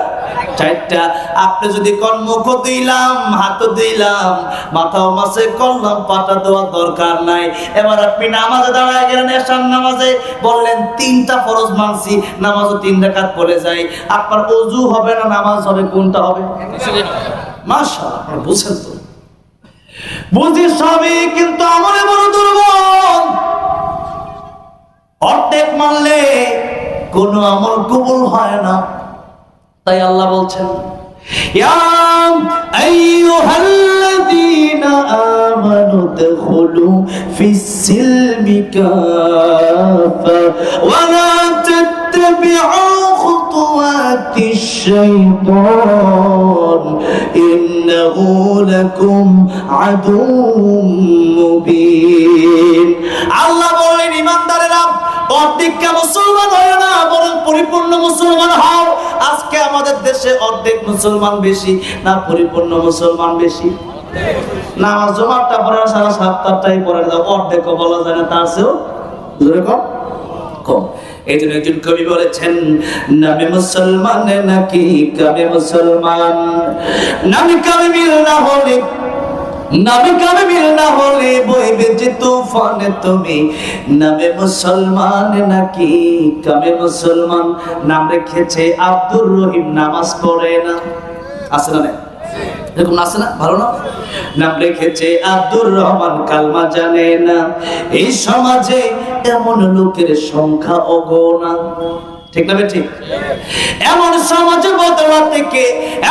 S2: 4টা। আপনি যদি কোন মুখ দিলাম, হাত দিলাম, মাথাও মাসে করলাম, পাটা দেওয়ার দরকার নাই। এবার আপনি নামাজে দাঁড়ায় গেলেন, এশার নামাজে বললেন 3টা ফরজ মানছি, নামাজও 3 রাকাত পড়ে যায়, আপনার ওযু হবে না নামাজ হবে? কোনটা হবে? মাশাআল্লাহ, আপনারা বুঝছেন তো? বুঝি সবই, কিন্তু আমলে বড় দুর্বল। অর্ধেক মানলে কোনো আমল কবুল হয় না। তাই আল্লাহ বলছেন, ইয়া আইয়ুহাল্লাযীনা আমানু দুখুলু ফিস-সিলমি কাফা ওয়া লা তাত্তাবি'উ খুতুওয়াতিশ শাইতান ইন্নাহু লাকুম আদুউম মুবিন। আল্লাহ বলেন, ঈমানদারেরা অর্ধেকটা মুসলমান হয় না, বরং পরিপূর্ণ মুসলমান হও। আজকে আমাদের দেশে অর্ধেক মুসলমান বেশি না পরিপূর্ণ মুসলমান বেশি? নামাজ জমাটা পড়ে সারা সপ্তাহটাই পড়ে দাও, অর্ধেকও বলা যায় না, তার চেয়েও জোরে কম কম। এই জন্য একজন কবি বলেছেন, নামে মুসলমান নাকি কামে মুসলমান, নামে কামে মিল না হলে, নামে কামে মিল না হলে বইবে যে তুফানে তুমি, নামে মুসলমান নাকি কামে মুসলমান। নাম রেখেছে আব্দুর রহিম, নামাজ পড়ে না, আছে না? এরকম আছে না? ভালো না? নাম রেখেছে আব্দুর রহমান, কালমা জানে না। এই সমাজে এমন লোকের সংখ্যা অগণনা, ঠিক না ঠিক? এমন সমাজে বদলাতে কে,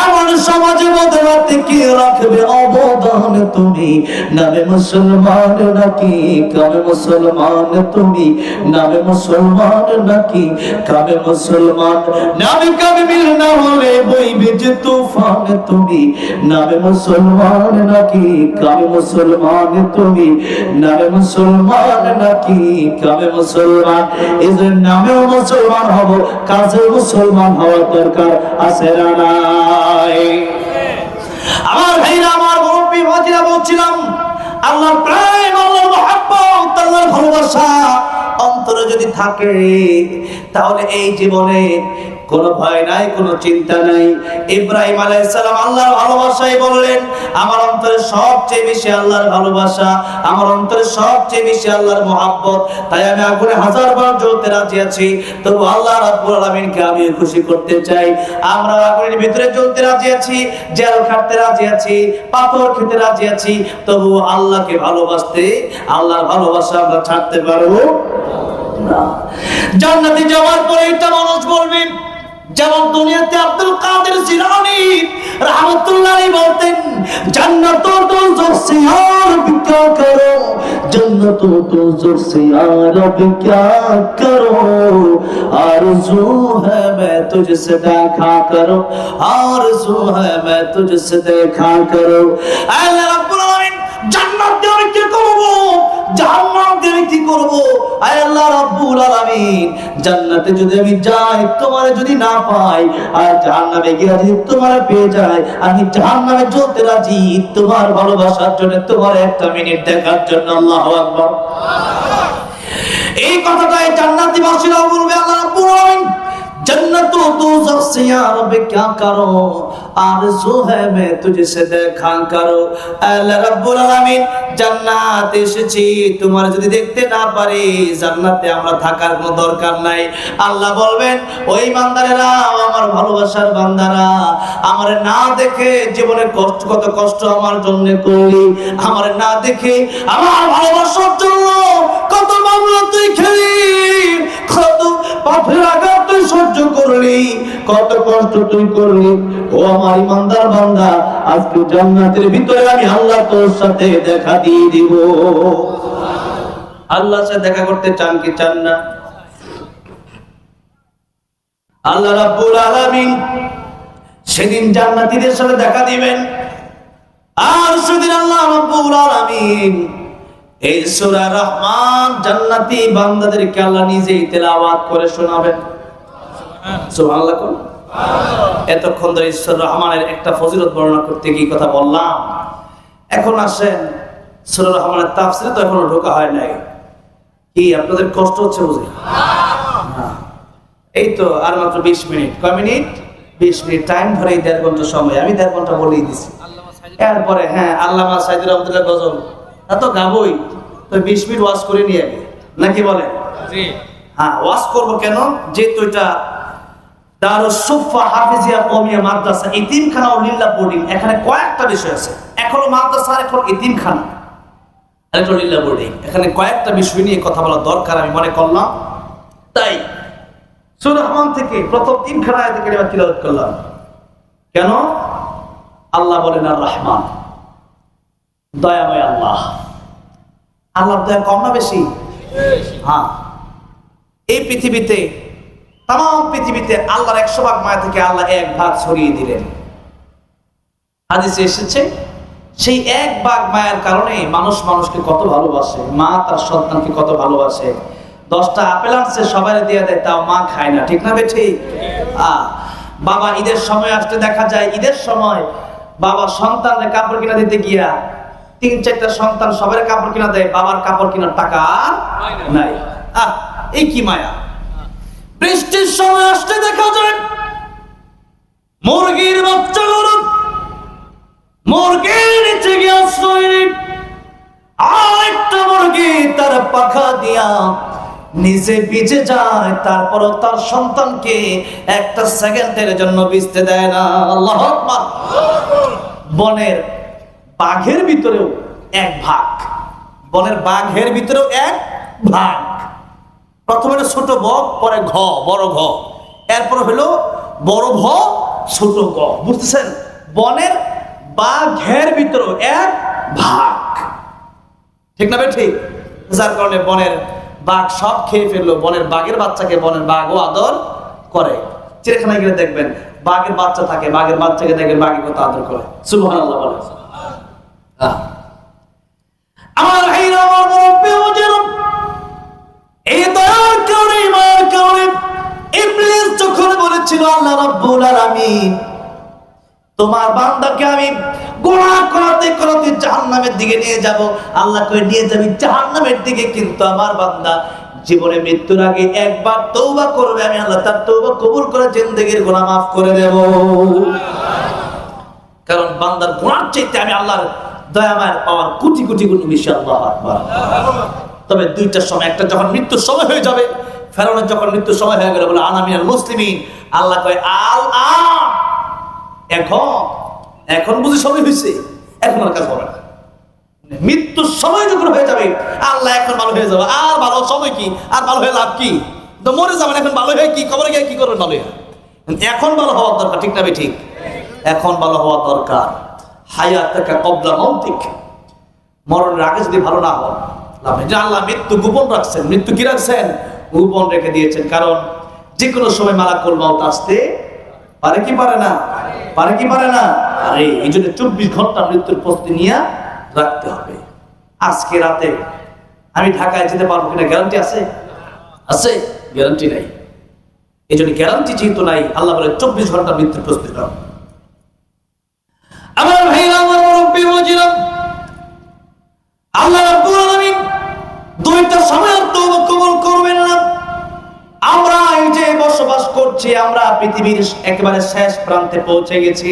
S2: এমন সমাজে বদলাতে কে রাখবে অবদান তুমি, নামে মুসলমান নাকি কামে মুসলমান তুমি, নামে মুসলমান নাকি কামে মুসলমান। নামে কামে মিল না হলে বইবে যে তুফান তুমি, নামে মুসলমান নাকি কামে মুসলমান তুমি, নামে মুসলমান নাকি কামে মুসলমান। এই যে নামেও মুসলমান হব, কাজে মুসলমান হওয়ার দরকার আছে না নাই? আমার ভাইরা, আমার মুরব্বি ভাইরা, বলছিলাম আল্লাহর প্রেম, আল্লাহর মহব্বত, আল্লাহর ভালোবাসা অন্তরে যদি থাকে, তাহলে এই জীবনে কোনো ভয় নাই, কোনো চিন্তা নাই। ইব্রাহিম আলাইহিস সালাম আল্লাহর ভালোবাসাই বললেন, আমার অন্তরে সবচেয়ে বেশি আল্লাহর ভালোবাসা, আমার অন্তরে সবচেয়ে বেশি আল্লাহর মহব্বত। তাই আমি আগুনে 1000 বার জ্বলতে রাজি আছি, তবু আল্লাহ রাব্বুল আলামিনকে আমি খুশি করতে চাই। আমরা আগুনের ভিতরে জ্বলতে রাজি আছি, জেল খাটতে রাজি আছি, পাথর খেতে রাজি আছি, তবু আল্লাহকে ভালোবাসতে, আল্লাহর ভালোবাসা আমরা ছাড়তে পারবো না। জান্নাতে যাওয়ার পরে একটা মানুষ বলবেন, যেমন দুনিয়াতে আব্দুল কাদের জিলানী রাহমাতুল্লাহ আলাইহি বলতেন, জান্নাত তো দোজখ সে আর क्या करो, जन्नत तो दो से यार अब क्या करो, आरज़ू है मैं तुझसे देखा करो, आरज़ू है मैं तुझसे देखा करो। আল্লাহ রাব্বুল আলামিন জান্নাত দিয়ে কি করব, জাহান্নাম দিয়ে কি করব? আয় আল্লাহ রাব্বুল আলামিন, জান্নাতে যদি আমি যাই তোমারে যদি না পাই, আর জাহান্নামে গিয়ে যদি তোমারে পেয়ে যাই, আমি জাহান্নামে জ্বলতে রাজি তোমার ভালোবাসার জন্য, তোমার একটা মিনিট দেখার জন্য। আল্লাহু আকবার। এই কথাটাই জান্নাতি বাসীরাও বলবে, আল্লাহ রাব্বুল আলামিন जन्नत दोज़ख से यार अब क्या करो, आरज़ू है मैं तुझसे देखा करो। আল্লাহ রাব্বুল আলামিন, জান্নাতে এসেছি, তোমার যদি দেখতে না পারি, জান্নাতে আমরা থাকার কোনো দরকার নাই। আল্লাহ বলবেন, ওই বান্দারেরা, আমার ভালোবাসার বান্দারা, আমারে না দেখে জীবনে কষ্ট, কত কষ্ট আমার জন্য করলি, আমারে না দেখে আমার ভালোবাসার জন্য কত মামলা তুই খেলি, কত পাপের আঘাত তুই সহ্য করলি, কত কষ্ট তুই করলি। ও আমার ইমানদার বান্দা, আজকে জান্নাতের ভিতরে আমি আল্লাহ তোর সাথে দেখা দিয়ে দিব। আল্লাহর সাথে দেখা করতে চান কি চান না? আল্লাহ রাব্বুল আলামিন সেদিন জান্নাতীদের সাথে দেখা দিবেন, আর সেদিন আল্লাহ রাব্বুল আলামিন এই সূরা রহমান জান্নাতি বান্দাদেরকে আল্লাহ নিজেই তেলাওয়াত করে শোনাবেন। সুবহানাল্লাহ। এতক্ষণ ধরে সূরা রহমানের একটা ফজিলত বর্ণনা করতে গিয়ে কথা বললাম। এখন আসেন সূরা রহমানের তাফসীরে, তো এখনো ঢোকা হয় নাই। কি আপনাদের কষ্ট হচ্ছে বুঝি? এই তো আর মাত্র 20 মিনিট। কয় মিনিট? 20 মিনিট টাইম ধরে 1.5 ঘন্টা সময়, আমি 1.5 ঘন্টা বলেই দিছি। এরপরে হ্যাঁ, আল্লামা সাইদুর রহমাতুল্লাহ গজল তা তো গাবই, তো 20 মিনিট ওয়াজ করে নিয়ে আগে, নাকি বলে? জি হ্যাঁ, ওয়াজ করবো কেন, যেহেতু এটা দারুস সুফা হাফিজিয়া কওমিয়া মাদ্রাসা ইতিমখানা ও লিল্লাহ বোর্ডিং, এখানে কয়েকটা বিষয় আছে। এখনো মাদ্রাসা, এখন ইতিমখানা, একটা লিল্লাহ বোর্ডিং, এখানে কয়েকটা বিষয় নিয়ে কথা বলা দরকার আমি মনে করলাম। তাই সূরা রহমান থেকে প্রথম 3 খানা আয়াত কারিমা তিলাওয়াত করলাম। কেন? আল্লাহ বলেন আর রহমান, দয়াময় আল্লাহ। আল্লাহর দয়া কম না বেশি? হ্যাঁ। এই পৃথিবীতে, তাম পৃথিবীতে আল্লাহর 100 ভাগ মায়া থেকে আল্লাহ 1 ভাগ ছড়িয়ে দিলেন। হাদিসে এসেছে সেই 1 ভাগ মায়ের কারণে মানুষ মানুষকে কত ভালোবাসে, মা তার সন্তানকে কত ভালোবাসে। 10টা আপেল আনছে সবাই দিয়ে দেয়, তাও মা খায় না, ঠিক না বেঠি? বাবা ঈদের সময় আসতে দেখা যায়, ঈদের সময় বাবা সন্তানের কাপড় কিনা দিতে গিয়া 3-4টা সন্তান সবার কাপড় কিনা দেয়, বাবার কাপড় কেনার টাকা নাই। এই কি মায়া! বৃষ্টির সময় আসতে দেখা যায় মুরগির বাচ্চাগুলো মুরগির নিচে গিয়ে আশ্রয় নেয়, আরেকটা মুরগি তার পাখা দিয়া নিজে ভিজে যায়, তারপরও তার সন্তানকে 1 সেকেন্ডের জন্য ভিজতে দেয় না। আল্লাহু আকবার। বনের বাঘের ভিতরেও 1 ভাগ, বনের বাঘের ভিতরেও 1 ভাগ। প্রথমে ছোট ব, পরে ঘ, বড় ঘ, এরপর হলো বড় ভ, ছোট গ। বুঝতেছেন? বনের বাঘের ভিতরেও 1 ভাগ, ঠিক না ঠিক? যার কারণে বনের বাঘ সব খেয়ে ফেললো, বনের বাঘের বাচ্চাকে বনের বাঘও আদর করে। চিড়িয়াখানায় গেলে দেখবেন বাঘের বাচ্চা থাকে, বাঘের বাচ্চাকে দেখবেন বাঘের কত আদর করে। সুবহানাল্লাহ বলে। আমার ভাইরা, আমার মুরব্বি ওদের এই দয়ার কারণে, মায়ের কারণে ইবলিস যখন বলেছিল আল্লাহ রাব্বুল আলামিন তোমার বান্দাকে আমি গুনাহ করতে করতে জাহান্নামের দিকে নিয়ে যাব, আল্লাহ কই নিয়ে যাবি জাহান্নামের দিকে, কিন্তু আমার বান্দা জীবনে মৃত্যুর আগে 1 বার তওবা করবে, আমি আল্লাহ তার তওবা কবুল করে জিন্দেগীর গুনাহ maaf করে দেব। কারণ বান্দার গুনার চাইতে আমি আল্লাহর দয়া মায়ের পাওয়ার কোটি কোটি গুণ বেশি। আল্লাহু আকবার। তবে 2টার সময়, একটা যখন মৃত্যুর সময় হয়ে যাবে, ফেরাউনের যখন মৃত্যুর সময় হয়ে গেল বলে আনা মিনাল মুসলিমিন, আল্লাহ কয় আল এখন বুঝি সময় হয়েছে, এখন আর কাজ হবে না। মৃত্যুর সময় যখন হয়ে যাবে আল্লাহ এখন ভালো হয়ে যাবে, আর ভালো সময় কি, আর ভালো হয়ে লাভ কি? তো মরে যাবেন, এখন ভালো হয়ে কি খবরে গিয়ে কি করবেন? ভালো হয়ে এখন ভালো হওয়ার দরকার, ঠিক না ঠিক? এখন ভালো হওয়া দরকার। হায়াতাকা ক্বাবলা মাউতিক, মরণের আগে যদি ভালো না হয় লাভ নেই। আল্লাহ মৃত্যু গোপন রাখছেন, মৃত্যু কি রাখছেন? গোপন রেখে দিয়েছেন। কারণ যে কোনো সময় মালাকুল মাউত আসতে পারে কি পারে না? পারে কি পারে না? আরে এই জন্য 24 ঘন্টা মৃত্যুর প্রস্তুতি নিয়ে রাখতে হবে। আজকে রাতে আমি ঢাকায় যেতে পারবো কিনা গ্যারান্টি আছে? আছে? গ্যারান্টি নাই। এই জন্য গ্যারান্টি যেহেতু নাই, আল্লাহ বলে 24 ঘন্টা মৃত্যুর প্রস্তুতি নাও। আমার ভাইরা, আমার মুরব্বি বলছিলাম আল্লাহ রাব্বুল আলামিন 2টা সময় তওবা কবুল করবেন না। আমরা এই যে বসবাস করছি, আমরা পৃথিবীর একেবারে শেষ প্রান্তে পৌঁছে গেছি।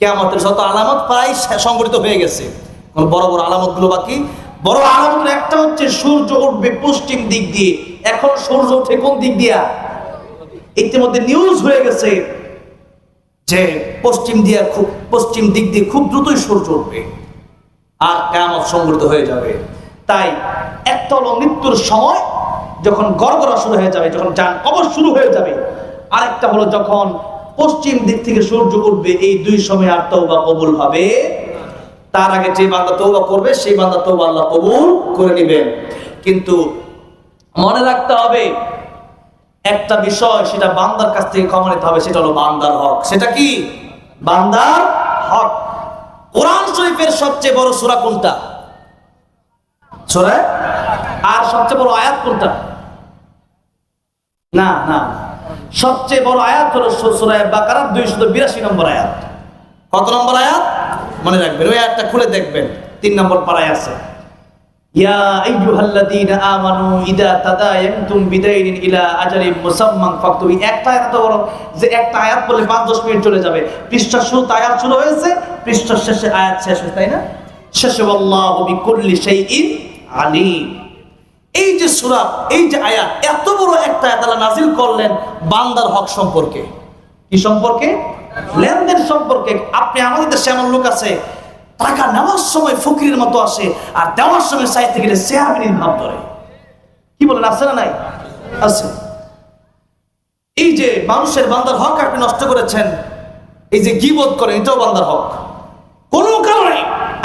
S2: কিয়ামতের যত আলামত প্রায় সংগঠিত হয়ে গেছে। কোন বড় বড় আলামত গুলো বাকি। বড় আলামতের একটা হচ্ছে সূর্য উঠবে পশ্চিম দিক দিয়ে। এখন সূর্য ওঠে কোন দিক দিয়া? ইতিমধ্যে নিউজ হয়ে গেছে যে পশ্চিম দিক দিয়ে খুব দ্রুতই সূর্য উঠবে আর কিয়ামত সংগঠিত হয়ে যাবে। তাই একটা হলো মৃত্যুর সময় যখন গড়গড়া শুরু হয়ে যাবে, যখন জান কবর শুরু হয়ে যাবে। আরেকটা হলো যখন পশ্চিম দিক থেকে সূর্য উঠবে, এই 2 সময় আর তওবা কবুল হবে। তার আগে যে বান্দা তওবা করবে সেই বান্দা তওবা আল্লাহ কবুল করে নেবেন। কিন্তু মনে রাখতে হবে একটা বিষয়, সেটা বান্দার কাছ থেকে ক্ষমা নিতে হবে, সেটা হলো বান্দার হক। সেটা কি? বান্দার হক। কোরআন শরীফের সবচেয়ে বড় সূরা কোনটা? সূরা। আর সবচেয়ে বড় আয়াত কোনটা? না না, সবচেয়ে বড় আয়াত হলো সূরা বাকারার 282 নম্বর আয়াত। কত নম্বর আয়াত? মনে রাখবেন, ওই আয়াতটা খুলে দেখবেন, 3 নম্বর পারায় আছে। ইয়া আইয়ুহাল্লাযীনা আমানু ইযা তাদায়ানতুম বিদাইনিন ইলা আজালিন মুসাম্মান ফাকতুবু। একটা আয়াত তো বড় যে একটা আয়াত বলে 5-10 মিনিট চলে যাবে। পৃষ্ঠার শুরুতে আয়াত শুরু হয়েছে, পৃষ্ঠার শেষে আয়াত শেষ হয়েছে, তাই না? শেষে আল্লাহু বিকুল্লি শাইইন আলীম। এই যে সূরা, এই যে আয়াত, এত বড় একটা আয়াত আল্লাহ নাযিল করলেন বান্দার হক সম্পর্কে। কি সম্পর্কে? লেনদেন সম্পর্কে। আপনি আমাদের দেশে এমন লোক আছে টাকা নেওয়ার সময় ফকিরের মতো আসে, আর দেওয়ার সময় চাইতে গেলে চেয়ারম্যানের ভাব ধরে। কি বলেন, আছে না নাই? আছে। এই যে মানুষের বান্দার হক আপনি নষ্ট করেছেন, এই যে গীবত করেন, এটাও বান্দার হক। কোনো কারণে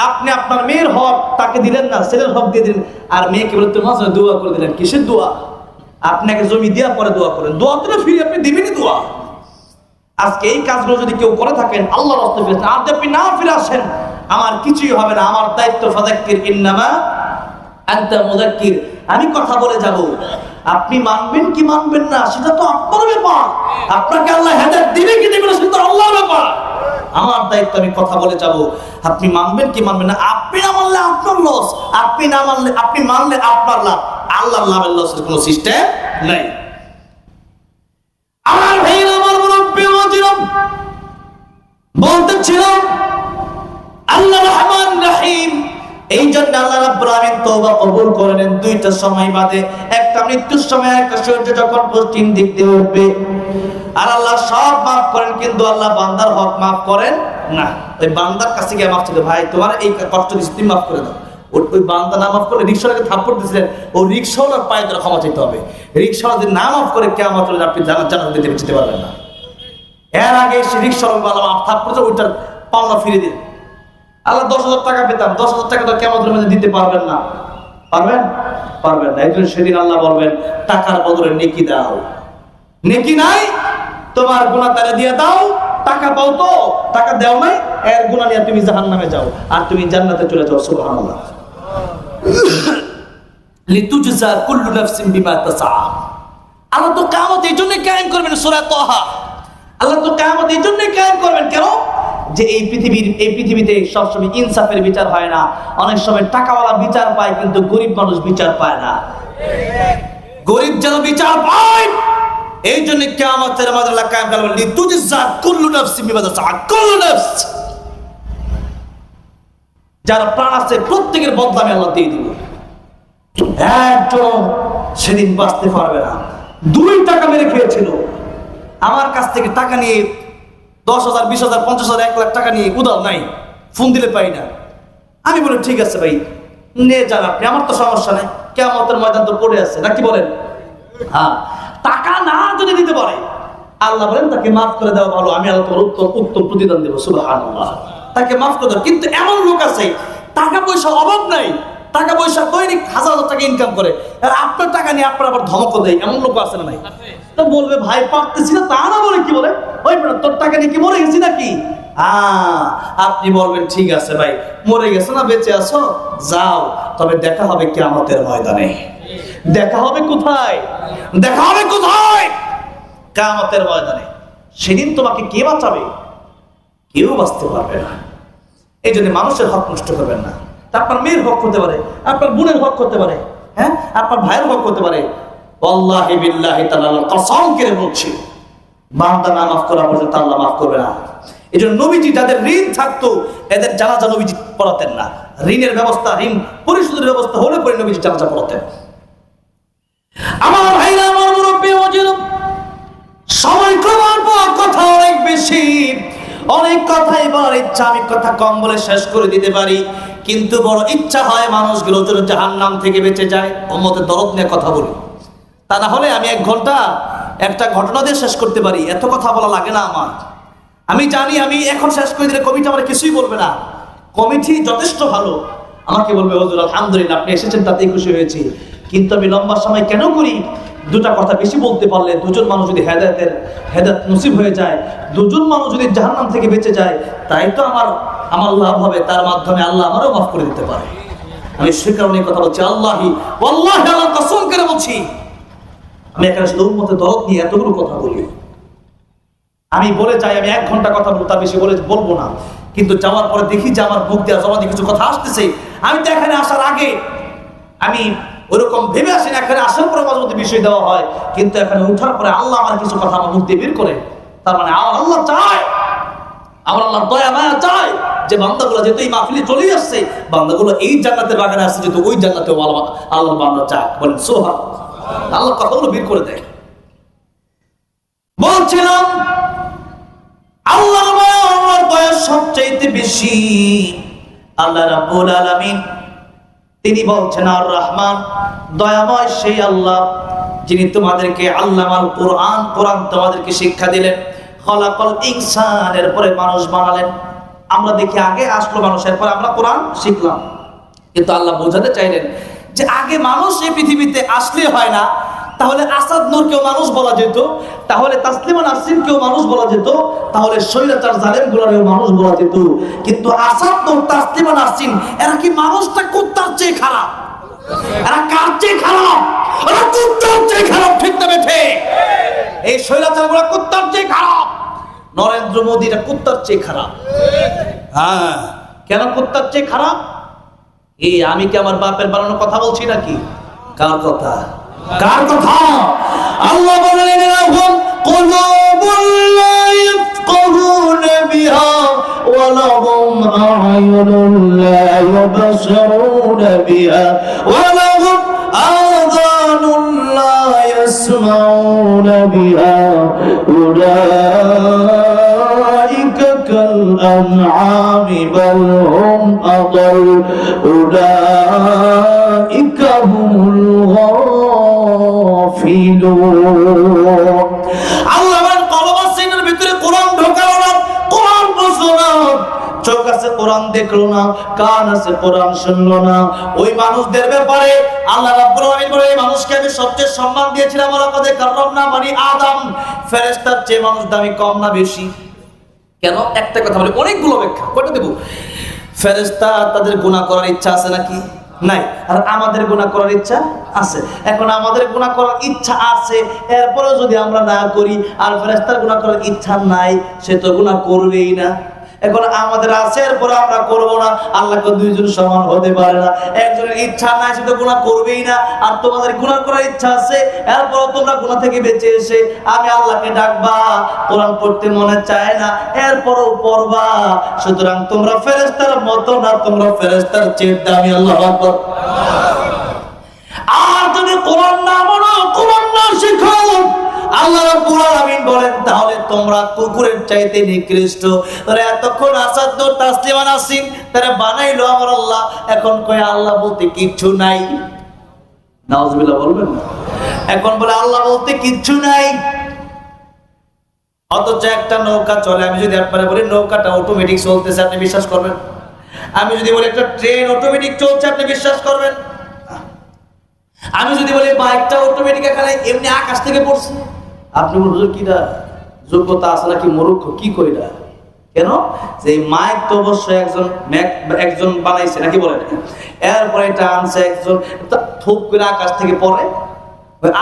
S2: আপনি আপনার মেয়ের হক তাকে দিলেন না, ছেলের হক দিয়ে দিলেন, আর মেয়েকে বলে তোমার জন্য দোয়া করে দিলেন। কিসের দোয়া? আপনাকে জমি দেওয়ার পরে দোয়া করেন, দোয়া তো ফিরে আপনি দিবেনই দোয়া। আজকে এই কাজগুলো যদি কেউ করে থাকেন আল্লাহর রাস্তায় ফিরে আসেন, আর যদি আপনি না ফিরে আসেন আমার কিছুই হবে না, আমার দায়িত্ব ফাযাক্কির ইন্নামা আনতা মুযাক্কির, আমি কথা বলে যাব, আপনি মানবেন কি মানবেন না সেটা তো আপনার ব্যাপার, আপনাকে আল্লাহ হেদায়েত দিবে কি দিবে না সেটা তো আল্লাহর ব্যাপার। আমার দায়িত্ব আমি কথা বলে যাব, আপনি মানবেন কি মানবেন না, আপনি না মানলে আপনার লস, আপনি না মানলে, আপনি মানলে আপনার লাভ, আল্লাহর লাভের লসের কোনো সিস্টেম নাই। আমার ভাইরা, আমার মুরব্বি ওয়াজিরাম বলতেছিলাম আল্লাহ রহমান রহিম, এই জন্য আল্লাহ রাব্বুল আলামিন তওবা কবুল করে নেন দুইটা সময় বাদে, একটা মৃত্যুর সময়, একটা সূর্য যখন পশ্চিম দিক দিয়ে উঠবে। আর আল্লাহ সব মাফ করেন, কিন্তু আল্লাহ বান্দার হক মাফ করেন না। ওই বান্দার কাছে গিয়ে মাফ চাইতে, ভাই তোমার এই কষ্ট দিচ্ছি তুমি মাফ করে দাও। ওই বান্দা না মাফ করলে রিকশাওয়ালাকে থাপ্পড় দিয়েছিলেন, ও রিকশাওয়ালার পায়ে ধরে ক্ষমা চাইতে হবে। রিকশাওয়ালা যদি না মাফ করে কিয়ামত হলে আপনি জান্নাত দিতে যেতে পারবেন না। এর আগে সে রিকশাওয়ালা মাফ থাপ্পড় দিয়ে ওইটার পাওনা ফিরে দিন। আল্লাহ 10,000 টাকা পেতাম, 10,000 টাকা তো কিয়ামতের মধ্যে দিতে পারবেন না, পারবেন? পারবেন না। এই জন্য সেদিন আল্লাহ বলবেন টাকার বদলে নেকি দাও, নেকি নাই তোমার গুনাহ তারে দিয়ে দাও, টাকা পাও তো, টাকা দাও নাই, এর গুনাহ নিয়ে তুমি জাহান্নামে যাও আর তুমি জান্নাতে চলে যাও। সুবহানাল্লাহ। লিতুজজা কুল্লু নাফসিন বিমা তাসআ। আল্লাহ তো কিয়ামত এই জন্য কায়েম করবেন, সূরা তাহা। আল্লাহ তো কিয়ামত এই জন্য কায়েম করবেন, কেন? যে এই পৃথিবীতে সবসময় ইনসাফের বিচার হয় না, অনেক সময় টাকাওয়ালা বিচার পায় কিন্তু গরিব মানুষ বিচার পায় না। গরিব যেন বিচার পায়, এই জন্য কিয়ামতের মাঝে আল্লাহ কায়েম করবেন লিতুজজা কুল্লু নাফসিন বিমা তাসআ। কুল্লু নাফস, যারা প্রাণ আছে প্রত্যেকের বদলা আমি আল্লাহ দিয়ে দিব। একজন সেদিন বাঁচতে পারবে না। 2 টাকা মেরে খেয়েছিল, আমার কাছ থেকে টাকা নিয়ে 10,000, 20,000, 50,000, 1 লাখ টাকা নিয়ে উদার নাই, ফোন দিলে পাই না। আমি বলি ঠিক আছে ভাই নিয়ে যান আপনি, আমার তো সমস্যা নেই, কিয়ামতের ময়দান তো পড়ে আছে, নাকি বলেন? হ্যাঁ, টাকা না যদি দিতে পারে আল্লাহ বলেন তাকে মাফ করে দেওয়া ভালো, আমি আল্লাহ তোমার উত্তম প্রতিদান দেবো। সুবহানাল্লাহ। তাকে মাফ করে দাও। কিন্তু এমন লোক আছে টাকা পয়সা অভাব নাই, টাকা পয়সা দৈনিক 1,000 টাকা ইনকাম করে, আর আপনার টাকা নিয়ে আপনার আবার ধমক দেয়, এমন লোক আছে না নাই? তো বলবে ভাই পারতেছি না, তা না বলে কি বলে ওই তোর টাকা নিয়ে কি মরে গেছি নাকি? আপনি বলবেন ঠিক আছে ভাই, মরে গেছো না বেঁচে আছো, যাও, তবে দেখা হবে কিয়ামতের ময়দানে। দেখা হবে কোথায়? দেখা হবে কোথায়? কিয়ামতের ময়দানে। সেদিন তোমাকে কে বাঁচাবে? কেউ বাঁচতে পারবে না। এই জন্য মানুষের হক নষ্ট করবেন না। আপনার মেয়ের হক হতে পারে, আপনার বোনের হক হতে পারে, হ্যাঁ, আপনার ভাইয়ের হক হতে পারে। ওয়াল্লাহি বিল্লাহি তাআলা কসম করে বলছি, বান্দা না মাফ করা পর্যন্ত আল্লাহ মাফ করবে না। এই জন্য নবীজি যাদের ঋণ থাকতো এদের জানাজা নবীজি পড়াতেন না। ঋণের ব্যবস্থা, ঋণ পরিশোধের ব্যবস্থা হলে পরে নবীজি জানাজা পড়াতেন। আমার ভাইরা, আমার মুরব্বি ওয়াজিরাম, সময় কমার পর কথা অনেক বেশি, অনেক কথাই বলার ইচ্ছা, আমি কথা কম বলে শেষ করে দিতে পারি, কিন্তু বড় ইচ্ছা হয় মানুষগুলো যেন জাহান্নাম থেকে বেঁচে যায়। উম্মতের দরদ নিয়ে কথা বলি, তা না হলে আমি 1 ঘন্টা একটা ঘটনা দিয়ে শেষ করতে পারি, এত কথা বলা লাগে না আমার। আমি জানি আমি এখন শেষ করে দিলে কমিটি আমার কিছুই বলবে না, কমিটি যথেষ্ট ভালো, আমাকে বলবে হুজুর আলহামদুলিল্লাহ আপনি এসেছেন তাতেই খুশি হয়েছি, কিন্তু আমি লম্বা সময় কেন করি? 2টা কথা বেশি বলতে পারলে 2 জন মানুষ যদি হেদায়েত নসিব হয়ে যায়, 2 জন মানুষ যদি জাহান্নাম থেকে বেঁচে যায়, তাই তো আমার লাভ হবে, তার মাধ্যমে আল্লাহ আমারও মাফ করে দিতে পারে। আমি সে কারণে কথা বলছি, আল্লাহি ওয়াল্লাহি আল্লাহর কসম করে বলছি, আমি এখানে শুধু উম্মতের দরদ নিয়ে এতগুলো কথা বলি। আমি বলে যাই আমি 1 ঘন্টা কথা বলবো, তার বেশি বলবো না, কিন্তু যাওয়ার পরে দেখি যে আমার মুখ দিয়ে জমা দিয়ে কিছু কথা আসতেছে। আমি তো এখানে আসার আগে আমি ওরকম ভেবে আসেন, এখানে আসার পরে মাঝে মধ্যে বিষয় দেওয়া হয়, কিন্তু এখানে উঠার পরে আল্লাহ আমার কিছু কথা আমার মুখ দিয়ে বের করে। তার মানে আমার আল্লাহ চায়, আমার আল্লাহ দয়া মায়া চায় যে বান্দাগুলো যেহেতু এই মাহফিলে চলেই আসছে, বান্দাগুলো এই জান্নাতের বাগানে আসছে, যেহেতু ওই জান্নাতে আল্লাহ বান্দা চায়। বলেন সুবহান, আল্লাহ কথাগুলো বের করে দেয়। বলছিলাম আল্লাহর মায়া, আল্লাহর দয়া সবচাইতে বেশি। আল্লাহ রাব্বুল আলামিন তিনি বলছেন আর রহমান, দয়াময় সেই আল্লাহ, যিনি তোমাদেরকে আল্লামাল কোরআন, কোরআন তোমাদেরকে শিক্ষা দিলেন। খলাকাল ইনসান, এরপরে মানুষ বানালেন। আমরা দেখি আগে আসলো মানুষ, এরপরে আমরা কোরআন শিখলাম। কিন্তু আল্লাহ বোঝাতে চাইলেন যে আগে মানুষ এই পৃথিবীতে আসলে হয় না, তাহলে আসাদ নূরকেও মানুষ বলা যেত, তাহলে তাসলিমা নাসরিনকেও মানুষ বলা যেত, তাহলে স্বৈরাচার জালেমগুলোরেও মানুষ বলা যেত। কিন্তু আসাদ নূর, তাসলিমা নাসরিন এরা কি মানুষটা কুত্তার চেয়ে খারাপ? এরা কার চেয়ে খারাপ? এরা কুত্তার চেয়ে খারাপ, ঠিক না বেঠে? এই স্বৈরাচারগুলো কুত্তার চেয়ে খারাপ। নরেন্দ্র মোদী এটা কুত্তার চেয়ে খারাপ। হ্যাঁ, কেন কুত্তার চেয়ে খারাপ? এই আমি কি আমার বাপের বানানো কথা বলছি নাকি? কার কথা? কার কথা? আল্লাহ বলেন লাহুম কুলুবুন লা ইয়াফকাহুনা বিহা ওয়া লাহুম আ'য়ুনুন লা ইউবসিরুনা বিহা ওয়া লাহুম আযানুন লা ইয়াসমাউনা বিহা উলাইকা কাল আন'আমি বাল হুম আদাল উলাইকা হুমুল আল্লাহ কলবাসীদের ভিতরে কোরআন ঢোকালো না, কোরআন বুঝলো না, চোখ আছে কোরআন দেখলো না, কান আছে কোরআন শুনলো না। ওই মানুষদের ব্যাপারে আল্লাহ রাব্বুল আলামিন বলে, এই মানুষকে আমি সবচেয়ে সম্মান দিয়েছিলাম। ওয়ালাকাদ কাররামনা বনি আদম। ফেরেশতার চেয়ে মানুষ দামি কম না বেশি? কেন? একটা কথা বলে, অনেকগুলো ব্যাখ্যা। কয়টা দেব? ফেরেশতা তাদের গুনাহ করার ইচ্ছা আছে নাকি? নাই। আর আমাদের গুনাহ করার ইচ্ছা আছে। এখন আমাদের গুনাহ করার ইচ্ছা আছে, এরপরেও যদি আমরা না করি, আর ফেরেশতার গুনাহ করার ইচ্ছা নাই, সে তো গুনাহ করবেই না। এখন আমাদের আছে, এরপরে আমরা করব না। আল্লাহকে দুইজন সমান হতে পারে না। একজনের ইচ্ছা নাই, সে তো গুনাহ করবেই না। আর তোমাদের গুনাহ করার ইচ্ছা আছে, এরপরও তোমরা গুনাহ থেকে বেঁচে এসে আমি আল্লাহকে ডাকবা, কোরআন পড়তে মনে চায় না, এরপরও পড়বা। সুতরাং তোমরা ফেরেশতার মতো না, তোমরা ফেরেশতার চেয়ে দামি। আল্লাহু আকবার। আর যদি কোরআন না পড়ো, কোরআন না শিখো, আল্লাহ রাব্বুল আলামিন বলেন তাহলে তোমরা কুকুরের চাইতে নিকৃষ্ট। তারা এতক্ষণ আসাদ নূর, তাসলিমা নাসরিন তারা বানাইলো আমার আল্লাহ, এখন কয় আল্লাহ বলতে কিচ্ছু নাই। নাউজুবিল্লাহ বলবেন না? এখন বলে আল্লাহ বলতে কিচ্ছু নাই। অথচ একটা নৌকা চলে, আমি যদি একবারে বলি নৌকাটা অটোমেটিক চলতেছে, আপনি বিশ্বাস করবেন? আমি যদি বলি একটা ট্রেন অটোমেটিক চলছে, আপনি বিশ্বাস করবেন? আমি যদি বলি বাইকটা অটোমেটিক এখানে এমনি আকাশ থেকে পড়ছে, আপনি বলবেন কি না যোগ্যতা আছে নাকি মূর্খ, কি কইরা? কেন? যে মাইক তো অবশ্যই একজন বানাইছে নাকি বলেন, এরপরে এটা আনছে একজন, ঠুপ করে আকাশ থেকে পড়ে।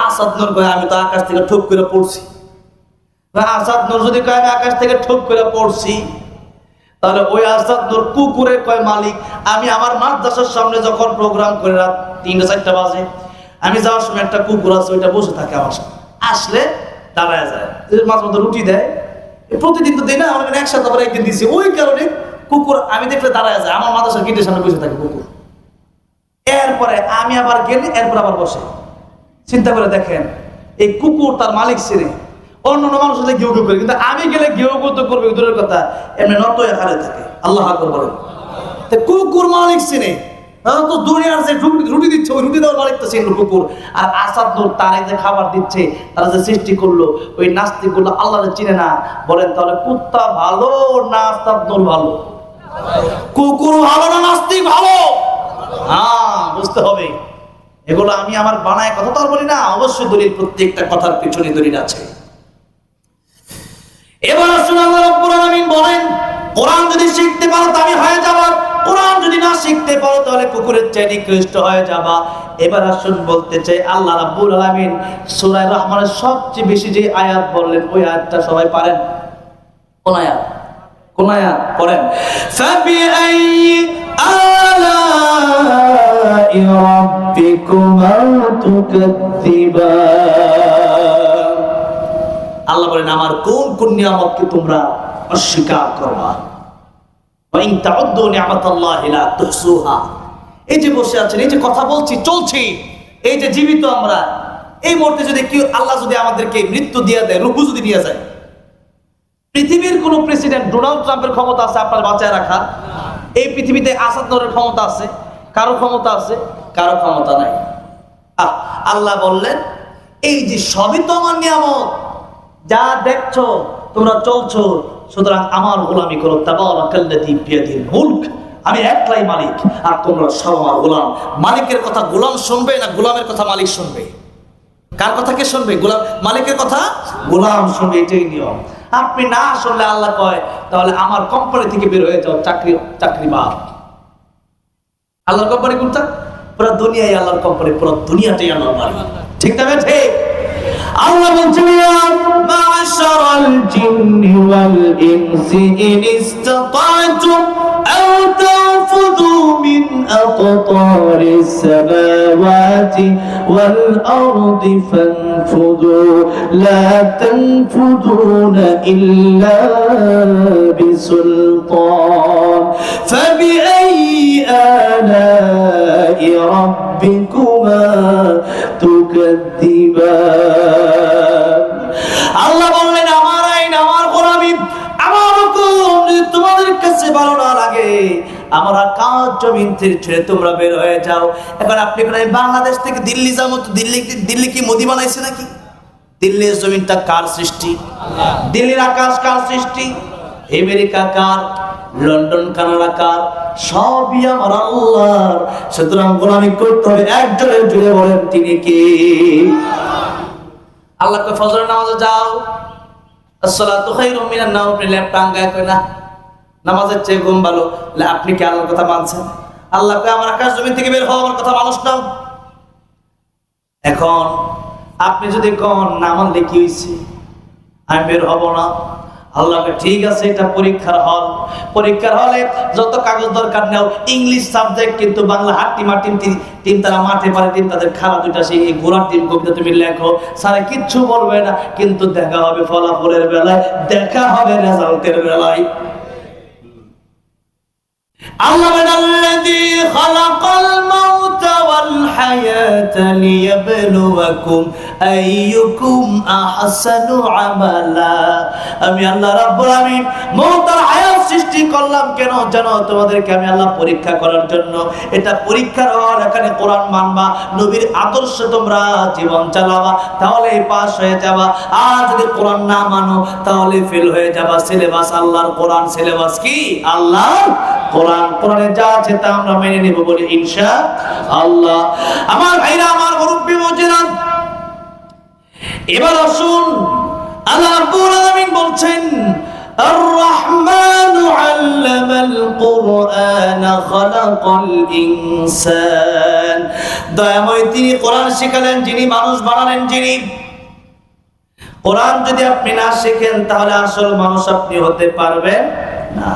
S2: আসাদ নূর কয় আমি তো আকাশ থেকে ঠুপ করে পড়ছি। আসাদ নূর যদি কয় আমি আকাশ থেকে ঠুপ করে পড়ছি, তাহলে ওই আসাদ নূর কুকুরের কয় মালিক, আমি আমার মাদ্রাসার সামনে যখন প্রোগ্রাম করে রাত 3-4 বাজে, আমি যাওয়ার সময় একটা কুকুর আছে, ওইটা বসে থাকে আমার সামনে, আসলে দাঁড়ায় যায়, মাঝে মধ্যে রুটি দেয়। প্রতিদিন তো দেয় না, আমার একসাথে আবার একদিন দিচ্ছি, ওই কারণে কুকুর আমি দেখলে দাঁড়ায় যায়, আমার মাদ্রাসার গেটের সামনে বসে থাকে কুকুর। এরপরে আমি আবার গেলে এরপর আবার বসে। চিন্তা করে দেখেন, এই কুকুর তার মালিক ছেড়ে অন্যান্য মানুষ ঘেউ ঘেউ করে, কিন্তু আমি গেলে ঘেউ ঘেউ তো করবে, দূরের কথা এমনি নত এখানে থাকে। আল্লাহ আকবার বলেন। কুকুর মালিক চিনে, তো দুনিয়ার যে রুটি দিচ্ছে ওই রুটি দেওয়ার মালিক তো চিনল কুকুর। আর আসাদ নূর তারা যে খাবার দিচ্ছে, তারা যে সৃষ্টি করলো, ওই নাস্তিক গুলো আল্লাহ চিনে না। বলেন তাহলে কুত্তা ভালো না আসাদ নূর ভালো? কুকুর ভালো না নাস্তিক ভালো? হ্যাঁ, বুঝতে হবে। এগুলো আমি আমার বানায় কথা তো আর বলি না, অবশ্যই দলিল, প্রত্যেকটা কথার পিছনে দলিল আছে। এবার আসুন আল্লাহ রাব্বুল আলামিন বলেন, কোরআন যদি শিখতে পারো তাহলে হয়ে যাবা, কোরআন যদি না শিখতে পারো তাহলে কুকুরের চেয়ে নিকৃষ্ট হয়ে যাবা। এবার আসুন বলতে চাই, আল্লাহ রাব্বুল আলামিন সূরা রহমানের সবচেয়ে বেশি যে আয়াত বললেন, ওই আয়াতটা সবাই পারেন? কোন আয়াত? কোন আয়াত পড়েন? ফাবিআইয়ি আলাই রাব্বিকুমা তুকাযযিবান। আল্লাহ বলেন আমার কোন কোন নিয়ামতকে তোমরা অস্বীকার করবা। ওয়া ইন তাউদ্দু নি'মাতাল্লাহি লা তুহসুহা। এই যে বসে আছেন, এই যে কথা বলছি, চলছি, এই যে জীবিত আমরা, এই মুহূর্তে যদি কেউ আল্লাহ যদি আমাদেরকে মৃত্যু দিয়ে দেয়, রূহ যদি নিয়ে যায়, পৃথিবীর কোন প্রেসিডেন্ট ডোনাল্ড ট্রাম্পের ক্ষমতা আছে আপনার বাঁচায় রাখার? এই পৃথিবীতে আসাদ নূরের ক্ষমতা আছে? কারো ক্ষমতা আছে? কারো ক্ষমতা নাই। আল্লাহ বললেন এই যে সবই তো আমার নিয়ামত, যা দেখছো তোমরা চলছো, সুতরাং আমার গোলামি করো। তাবারাকাল্লাযী বিয়াদিল মুলক, আমি একলাই মালিক আর তোমরা সব আমার গোলাম। মালিকের কথা গোলাম শুনবে না গোলামের কথা মালিক শুনবে? কার কথা কে শুনবে? গোলাম। মালিকের কথা গোলাম শুনবে, এটাই নিয়ম। আপনি না শুনলে আল্লাহ কয় তাহলে আমার কোম্পানি থেকে বের হয়ে যাও, চাকরি বাদ। আল্লাহর কোম্পানি কোনটা? পুরো দুনিয়াই আল্লাহর কোম্পানি, পুরো দুনিয়াটাই আল্লাহর মালিক। ঠিক না বেঠে? আল্লাহ বলছেন ইয়া মা'শারাল জিন্নি ওয়াল ইনসি ইন ইসতাতা'তুম আও তানফুযু মিন আকতারিস সামাওয়াতি ওয়াল আরদি ফানফুযু লা তানফুযুনা ইল্লা বিসুলতান ফাবিআইয়ি আলা'i রাব্বিকুমা তুকাদ্দিবান। আল্লাহ বললেন আমার আইন, আমার গোলামি, আমার হুকুম যদি তোমাদের কাছে ভালো না লাগে, আমার আকাশ জমিন থেকে ছেড়ে তোমরা বের হয়ে যাও। এখন আপনি বলেন বাংলাদেশ থেকে দিল্লি যাবো, তো দিল্লি কি মোদি বানাইছে নাকি? দিল্লির জমিনটা কার সৃষ্টি? দিল্লির আকাশ কার সৃষ্টি? আমেরিকা কার? লন্ডন কানাডা কার? সবই আমার আল্লাহর। সুতরাং গোলামি করতে হবে একজনের, জুড়ে বলেন তিনি কে? আল্লাহকে ফজরের নামাজে যাও, আসসালাতু খায়রুম মিনান নাওম, আপনি ল্যাপ টাঙ্গায় কই না নামাজের চেয়ে ঘুম ভালো। আপনি কি আল্লাহর কথা মানছেন? আল্লাহকে আমার আকাশ জমিন থেকে বের হও, আমার কথা মানুষ নাও। এখন আপনি যদি কোন না মানলে কি হয়েছে, আমি বের হব না, আল্লাহকে ঠিক আছে এটা পরীক্ষার হল, পরীক্ষার হলে যত কাগজ দরকার নেও, ইংলিশ সাবজেক্ট কিন্তু বাংলা হাট্টি মাটি তিন তারা মাঠে পারে, তিন তাদের খারাপ দুইটা সেই ঘোড়ার টিম কবিতা তুমি লেখো, স্যারে কিচ্ছু বলবে না, কিন্তু দেখা হবে ফলাফলের বেলায়, দেখা হবে রেজাল্টের বেলায়। আল্লাহ আল্লাযী খালাকাল মাউতা ওয়াল হায়াতা লিয়াবলুয়াকুম আইয়ুকুম আহসানু আমালা। আমি আল্লাহ রাব্বুল আমিন মওত আর হায়াত সৃষ্টি করলাম কেন জানো? তোমাদেরকে আমি আল্লাহ পরীক্ষা করার জন্য। এটা পরীক্ষার হল, এখানে কোরআন মানবা, নবীর আদর্শ তোমরা জীবন চালাবা, তাহলে পাস হয়ে যাবা। আর যদি কোরআন না মানো তাহলে ফেল হয়ে যাবা। সিলেবাস আল্লাহর কোরআন, সিলেবাস কি? আল্লাহর কোরআন। কোরআনে যা আছে তা আমরা মেনে নেব বলি ইনশাআল্লাহ। আমার ভাইরা, আমার মুরব্বি মুজিরাত, এবার আসুন আল্লাহ রাব্বুল আলামিন বলছেন আর রহমানু আল্লামাল কুরআনা খালাকাল ইনসান। দয়াময় তিনি কোরআন শিখালেন, যিনি মানুষ বানালেন, যিনি। কোরআন যদি আপনি না শিখেন তাহলে আসল মানুষ আপনি হতে পারবেন না।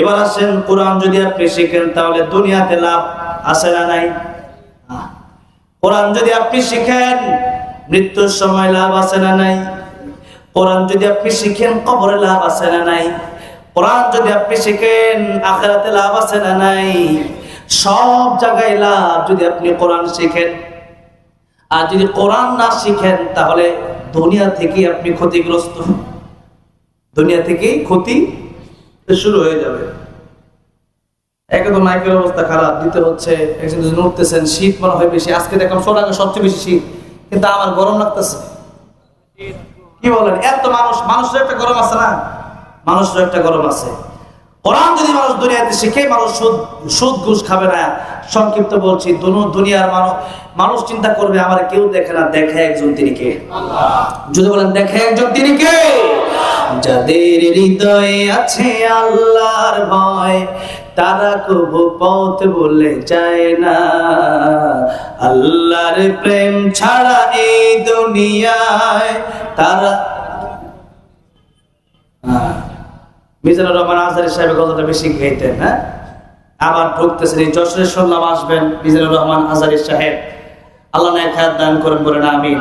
S2: এবার আসেন, কোরআন যদি আপনি শিখেন তাহলে দুনিয়াতে লাভ আছে না নাই? কোরআন যদি আপনি শিখেন মৃত্যুর সময় লাভ আছে না নাই? কোরআন যদি আপনি শিখেন কবরে লাভ আছে না নাই? কোরআন যদি আপনি শিখেন আখিরাতে লাভ আছে না নাই? সব জায়গায় লাভ যদি আপনি কোরআন শিখেন। আর যদি কোরআন না শিখেন তাহলে দুনিয়া থেকে আপনি ক্ষতিগ্রস্ত, দুনিয়া থেকেই ক্ষতি শুরু হয়ে যাবে। একদম মাইকের অবস্থা খারাপ, দিতে হচ্ছে, একজন উঠতেছেন, শীত মনে হয় বেশি। আজকে দেখলাম সোনাকে সবচেয়ে বেশি শীত, কিন্তু আমার গরম লাগতেছে। কি বলেন? এত মানুষের একটা গরম আছে না? মানুষের একটা গরম আছে। কোরআন যদি মানুষ দুনিয়াতে শিখে, মানুষ সুদ ঘুষ খাবে না। সংক্ষিপ্ত বলছি, দুনিয়ার মানুষ চিন্তা করবে আমার কেউ দেখে না, দেখে একজন, তিনি কে? যদি বলেন দেখে একজন, তিনি কে? যাদের হৃদয়ে আছে আল্লাহর ভয়, তারা কবু পথ ভুলে যায় না। আল্লাহর প্রেম ছাড়া এই দুনিয়ায় তারা। মিজানুর রহমান আজহারী সাহেবের কথাটা বেশি গাইতেন। হ্যাঁ, আবার ঢুকতেছেন, এই যশোরে শুনলাম আসবেন মিজানুর রহমান আজহারী সাহেব। আল্লাহ নেক হায়াত দান করেন, বলেন আমিন।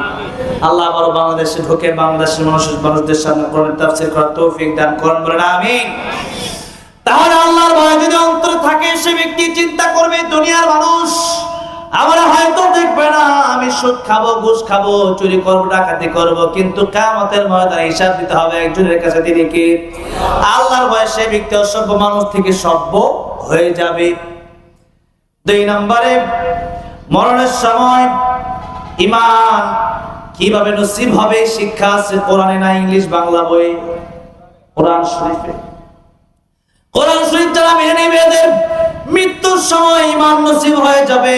S2: আল্লাহ আবারও বাংলাদেশে ঢুকে বাংলাদেশের মানুষদের সামনে কোরআনের তাফসীর করার তৌফিক দান করেন, বলেন আমিন। তাহলে আল্লাহর ভয় যদি অন্তরে থাকে, সে ব্যক্তি চিন্তা করবে দুনিয়ার মানুষ আমরা হয়তো দেখবে না, আমি সুদ খাবো, ঘুষ খাবো, চুরি করবো, ডাকাতি করবো, কিন্তু কিয়ামতের ময়দানে হিসাব দিতে হবে একজনের কাছে, তিনি কি? আল্লাহর ভয়ে সে ব্যক্তি অসভ্য মানুষ থেকে সভ্য হয়ে যাবে। 2 নম্বরে, মরণের সময় ঈমান কিভাবে নসিব হবে শিক্ষা আছে কোরআনে না ইংলিশ বাংলা বই? কোরআন শরীফে। কোরআন শরীফ যারা মেনে নেবে এদের মৃত্যুর সময় ঈমান নসিব হয়ে যাবে।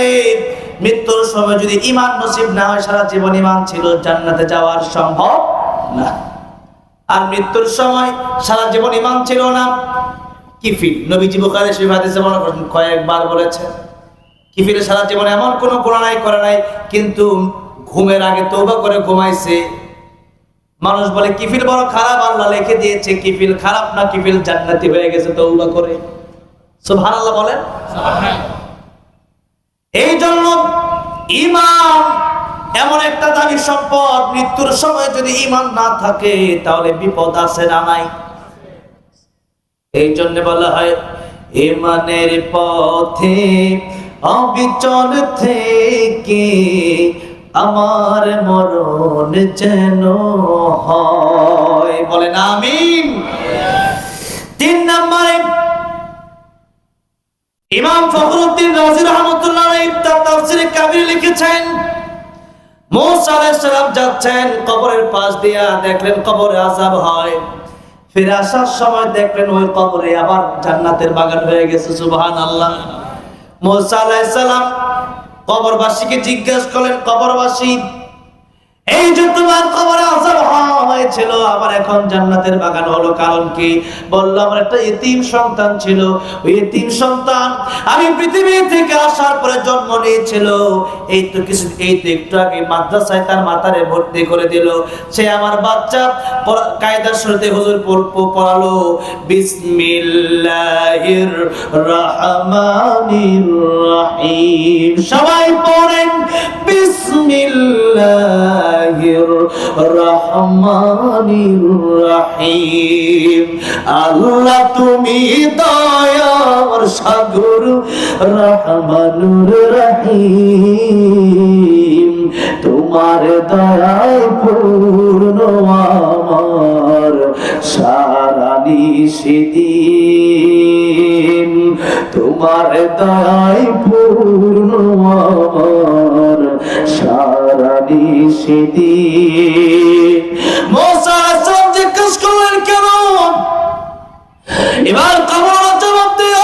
S2: মৃত্যুর সময় যদি ঈমান নসিব না হয় সারা জীবন ঈমান ছিল জান্নাতে যাওয়ার সম্ভব না। আর মৃত্যুর সময় সারা জীবন ঈমান ছিল না, কিফিল। নবীজি বুখারী শরীফ হাদিসে কয়েকবার বলেছেন কিফিলে সারা জীবন এমন কোনো গুনাহ নাই করে নাই, কিন্তু ঘুমের আগে তওবা করে ঘুমাইছে। মানুষ বলে কিফিল বড় খারাপ, আল্লাহ লিখে দিয়েছে কিফিল খারাপ না, কিফিল জান্নাতি হয়ে গেছে তওবা করে। সুবহানাল্লাহ বলেন। এই জন্য ঈমান এমন একটা দামি সম্পদ, মৃত্যুর সময় যদি ঈমান না থাকে তাহলে বিপদ আছে না নাই? এই জন্য বলা হয় ঈমানের পথে অবিচল থেকে আমার মরণ যেন হয়। বলেন আমিন। 3 নম্বরে ইমাম ফখরুদ্দীন রাজি রাহমাতুল্লাহ আলাইহি তার তাফসীরে কাবীর লিখেছেন, মুসা আলাইহিস সালাম যাচ্ছেন কবরের পাশ দিয়া, দেখলেন কবরে আযাব হয়। ফিরে আসার সময় দেখলেন ওই কবরে আবার জান্নাতের বাগান হয়ে গেছে। সুবহানাল্লাহ। মুসা আলাইহিস সালাম কবরবাসীকে জিজ্ঞেস করলেন, কবরবাসী এই যে তোমার কবরে আযাব হয়েছিল আবার এখন জান্নাতের বাগান হলো, কারণ কি? বলল আমার একটা ইতিম সন্তান ছিল, ওই ইতিম সন্তান আমি পৃথিবী থেকে আসার পরে জন্ম নিয়েছিল, এই তো একটু আগে মাদ্রাসায় তার মাথারে ভর্তি করে দিল। সে আমার বাচ্চা কায়দার শুরুতে হুজুর পড়ালো বিসমিল্লাহির রহমানির রহিম। সবাই পড়েন বিসমিল্লাহির রহমানির রহিম। আল্লাহ তুমি দয়ার সাগর রহমানুর রহিম, তোমার দয়ায় পূর্ণ আমার সারা নিশিদিন, তোমার দয়ায় পূর্ণ আমার সারা নিশিদিন। মুসা আলাইহিস জিজ্ঞেস করলেন কেন? এবার কবর জবাব দিয়ে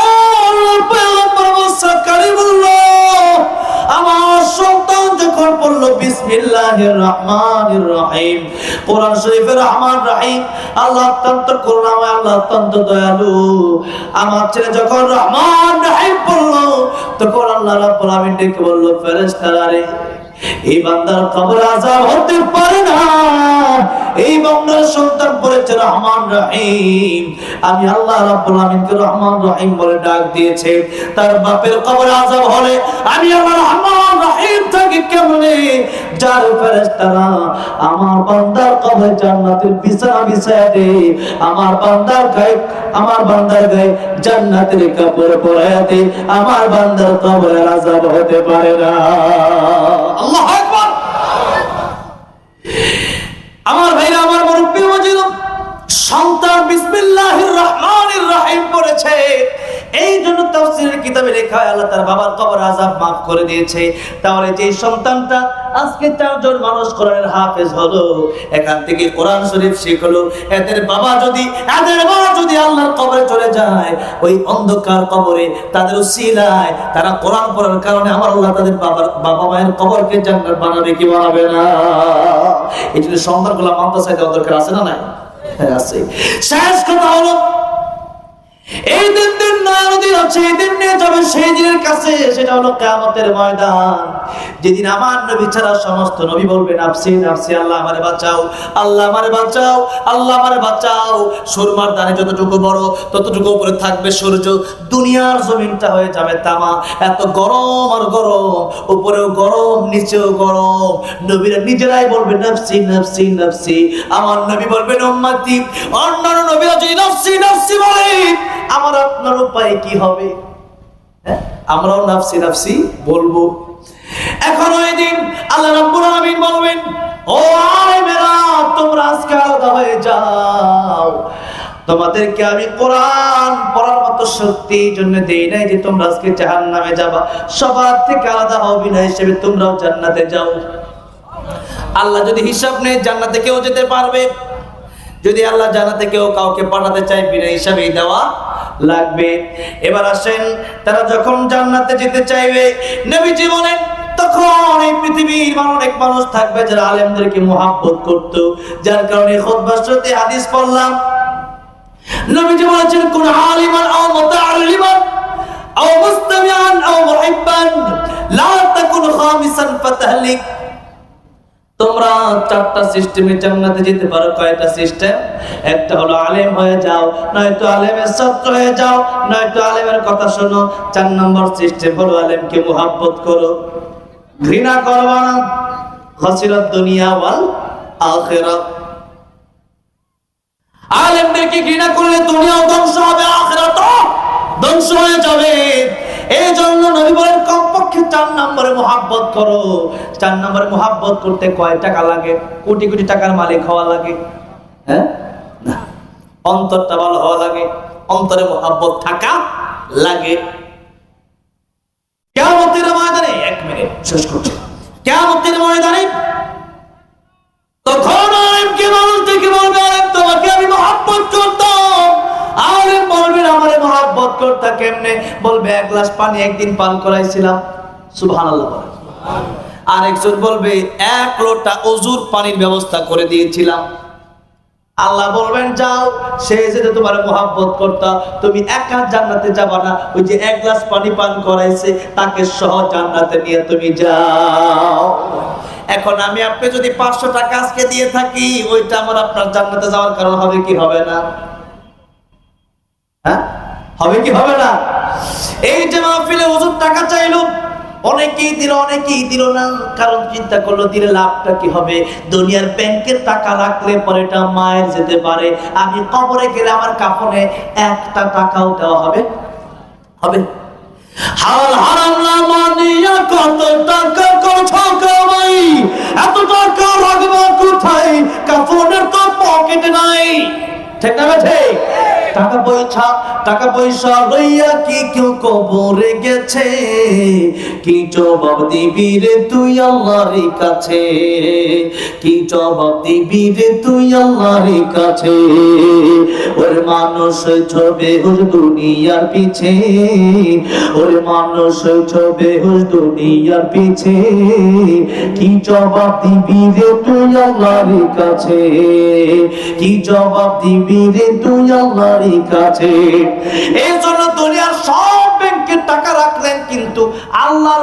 S2: আল্লাহর পয়গম্বর মুসা কালিমুল্লাহ আমার সন্তান যখন পড়ল বিসমিল্লাহির রহমানির রহিম, কোরআন শরীফের রহমান রহিম, আল্লাহ অত্যন্ত করুণাময়, আল্লাহ অত্যন্ত দয়ালু। আমার ছেলে যখন রহমান রহিম পড়ল তখন আল্লাহ রাব্বুল আমিন ডেকে বলল, ফেরেশতারা রে, এই বান্দার কবরে আযাব হতে পারে না, এই বান্দার সন্তান পড়েছে রহমান রহিম। আমি আল্লাহ রাব্বুল আমিনকে রহমান রহিম বলে ডাক দিয়েছে, তার বাপের কবরে আযাব হলে আমি আল্লাহ রহমান রহিম থাকি কেমনে? যার ফেরেশতারা আমার বান্দার কবরে জান্নাতের বিছানা বিছায়া দে, আমার বান্দার গায়ে জান্নাতের কাপড় পরায়া দে, আমার বান্দার কবরে আযাব হতে পারে না। আল্লাহু আকবার। আমার ভাইরা, আমার মুরব্বি ওয়াজিব, সন্তান বিসমিল্লাহির রহমানির রহিম পড়েছে, এই জন্য তাফসীরের কিতাবে লেখা হয় আল্লাহ তার বাবার কবর আযাব maaf করে দিয়েছে। তাহলে যে সন্তানটা আজকে 4 জন মানুষ কোরআনের হাফেজ হলো, এখান থেকে কোরআন শরীফ শিখলো, এদের মা যদি আল্লাহর কবরে চলে যায়, ওই অন্ধকার কবরে তাদের উসিলায় তারা কোরআন পড়ার কারণে আমার আল্লাহ তাদের বাবা মায়ের কবরকে জান্নাত বানাবে কি বানাবে না? এই জন্য সন্তানগুলো মাদ্রাসায় দেওয়া দরকার আছে না নাই? হ্যাঁ আছে। শেষ কথা হলো, এই দিন নয়দিন আছে, এই দিন নিয়ে যাবে সেই দিনের কাছে, সেটা হলো কিয়ামতের ময়দান। যেদিন আমার নবী ছাড়া সমস্ত নবী বলবে নাফসি নাফসি, আল্লাহ আমারে বাঁচাও, আল্লাহ আমারে বাঁচাও, আল্লাহ আমারে বাঁচাও। সুরমার দানে যতটুকু বড় ততটুকু উপরে থাকবে সূর্য, দুনিয়ার জমিনটা হয়ে যাবে তামা, এত গরম আর গরম, উপরেও গরম নিচেও গরম। নবীরা নিজেরাই বলবে নাফসি নাফসি নাফসি। আমার নবী বলবেন উম্মতি। অন্যান্য নবীরা যদি নাফসি নাফসি বলে আমার আপনার উপায় কি হবে? আমরাও নাফসি নাফসি বলবো। এখন ওই দিন আল্লাহ রাব্বুল আলামিন বলবেন, ও আলেমেরা, তোমরা আজকে আলাদা হয়ে যাও, তোমাদেরকে আমি কোরআন পড়ার মতো শক্তি জন্য দেই নাই যে তোমরা আজকে জাহান্নামে যাবা, সবার থেকে আলাদা হও, বিনা হিসেবে তোমরাও জান্নাতে যাও। আল্লাহ যদি হিসাব নেই জান্নাতে কেউ যেতে পারবে? যদি আল্লাহ জান্নাতে কেউ কাউকে পাঠাতে চায় বিনা হিসাবেই দেওয়া লাগবে। এবার আসেন, তারা যখন জান্নাতে যেতে চাইবে, নবীজি বলেন তখন এই পৃথিবীর অনেক মানুষ থাকবে যারা আলেমদেরকে মুহাব্বত করত, যার কারণে খুতবার শুরুতে হাদিস পড়লাম। নবীজি বলেছেন কোন আলিমান আও মুতাআল্লিমান আও মুস্তামিআন আও মুহিব্বান লা তাকুন খামিসান ফাতাহলিক। তোমরা চারটা সিস্টেমে জান্নাতে যেতে পারো। কয়টা সিস্টেম? একটা হলো আলেম হয়ে যাও, নয়তো আলেমের ছাত্র হয়ে যাও, নয়তো আলেমের কথা শোনো। 4 নম্বর সিস্টেম হলো আলেমকে মুহাব্বত করো, ঘৃণা করবা না। খাসিরাত দুনিয়া ওয়াল আখিরাহ। আলেমদেরকে ঘৃণা করলে দুনিয়াও ধ্বংস হবে, আখিরাতও ধ্বংস হয়ে যাবে। এই জন্য নবী বলেন কমপক্ষে 4 নম্বরে মুহাব্বত করো। 4 নম্বরে মুহাব্বত করতে কয় টাকা লাগে? কোটি কোটি টাকার মালিক হওয়া লাগে? হ্যাঁ না, অন্তরটা ভালো হওয়া লাগে, অন্তরে মুহাব্বত থাকা লাগে। কিয়ামতের ময়দানে, 1 মিনিট শেষ করছি, কিয়ামতের ময়দানে তখন আলেমকে মানুষ দেখে বলবে আলেম তোমাকে আমি মুহাব্বত করতাম। আলেম বলবেন আমারে মুহাব্বত করতা কেমনে? বলবে 1 গ্লাস পানি একদিন পান করাইছিলাম। সুবহানাল্লাহ বলেন। আরেকজন বলবে 1 লোটা ওযুর পানির ব্যবস্থা করে দিয়েছিলাম। আল্লাহ বলবেন যাও, সে যেটা তোমার মুহাব্বত করতা, তুমি একা জান্নাতে যাবা না, ওই যে 1 গ্লাস পানি পান করাইছে তাকে সহ জান্নাতে নিয়ে তুমি যাও। এখন আমি আপনি যদি 500 টাকা আজকে দিয়ে থাকি, ওইটা আমার আপনার জান্নাতে যাওয়ার কারণ হবে কি হবে না? হ্যাঁ, হবে কি হবে না? এই যে মাহফিলে হুজুর টাকা চাইলো, অনেকেই দিল না, কারণ চিন্তা করলো দিলে লাভটা কি হবে? দুনিয়ার ব্যাংকের টাকা রাখলে পরে এটা মায়ের যেতে পারে, আমি কবরে গেলে আমার কাফনে 1টা টাকাও দেওয়া হবে? হালাল হারাম না মানিয়া কত টাকা করছো কামাই, এত টাকা রাখবো কোথায়? কাফনের তো পকেটে নাই। ঠিক না ঠিক? টাকা পয়সা লইয়া কি কেউ কবরে গেছে? কি জবাব দিবি রে তুই আল্লাহর কাছে? কি জবাব দিবি রে তুই আল্লাহর কাছে? ওর মানুষ ছবে হুজ দুনিয়ার পিছে, ওর মানুষ ছবে হুজ দুনিয়ার পিছে। কি জবাব দিবি রে তুই আল্লাহর কাছে? কি জবাব দিবি রে তুই আল্লাহর কাছে? এই জন্য দুনিয়ার সব ব্যাংকে টাকা রাখলেন, কিন্তু আল্লাহ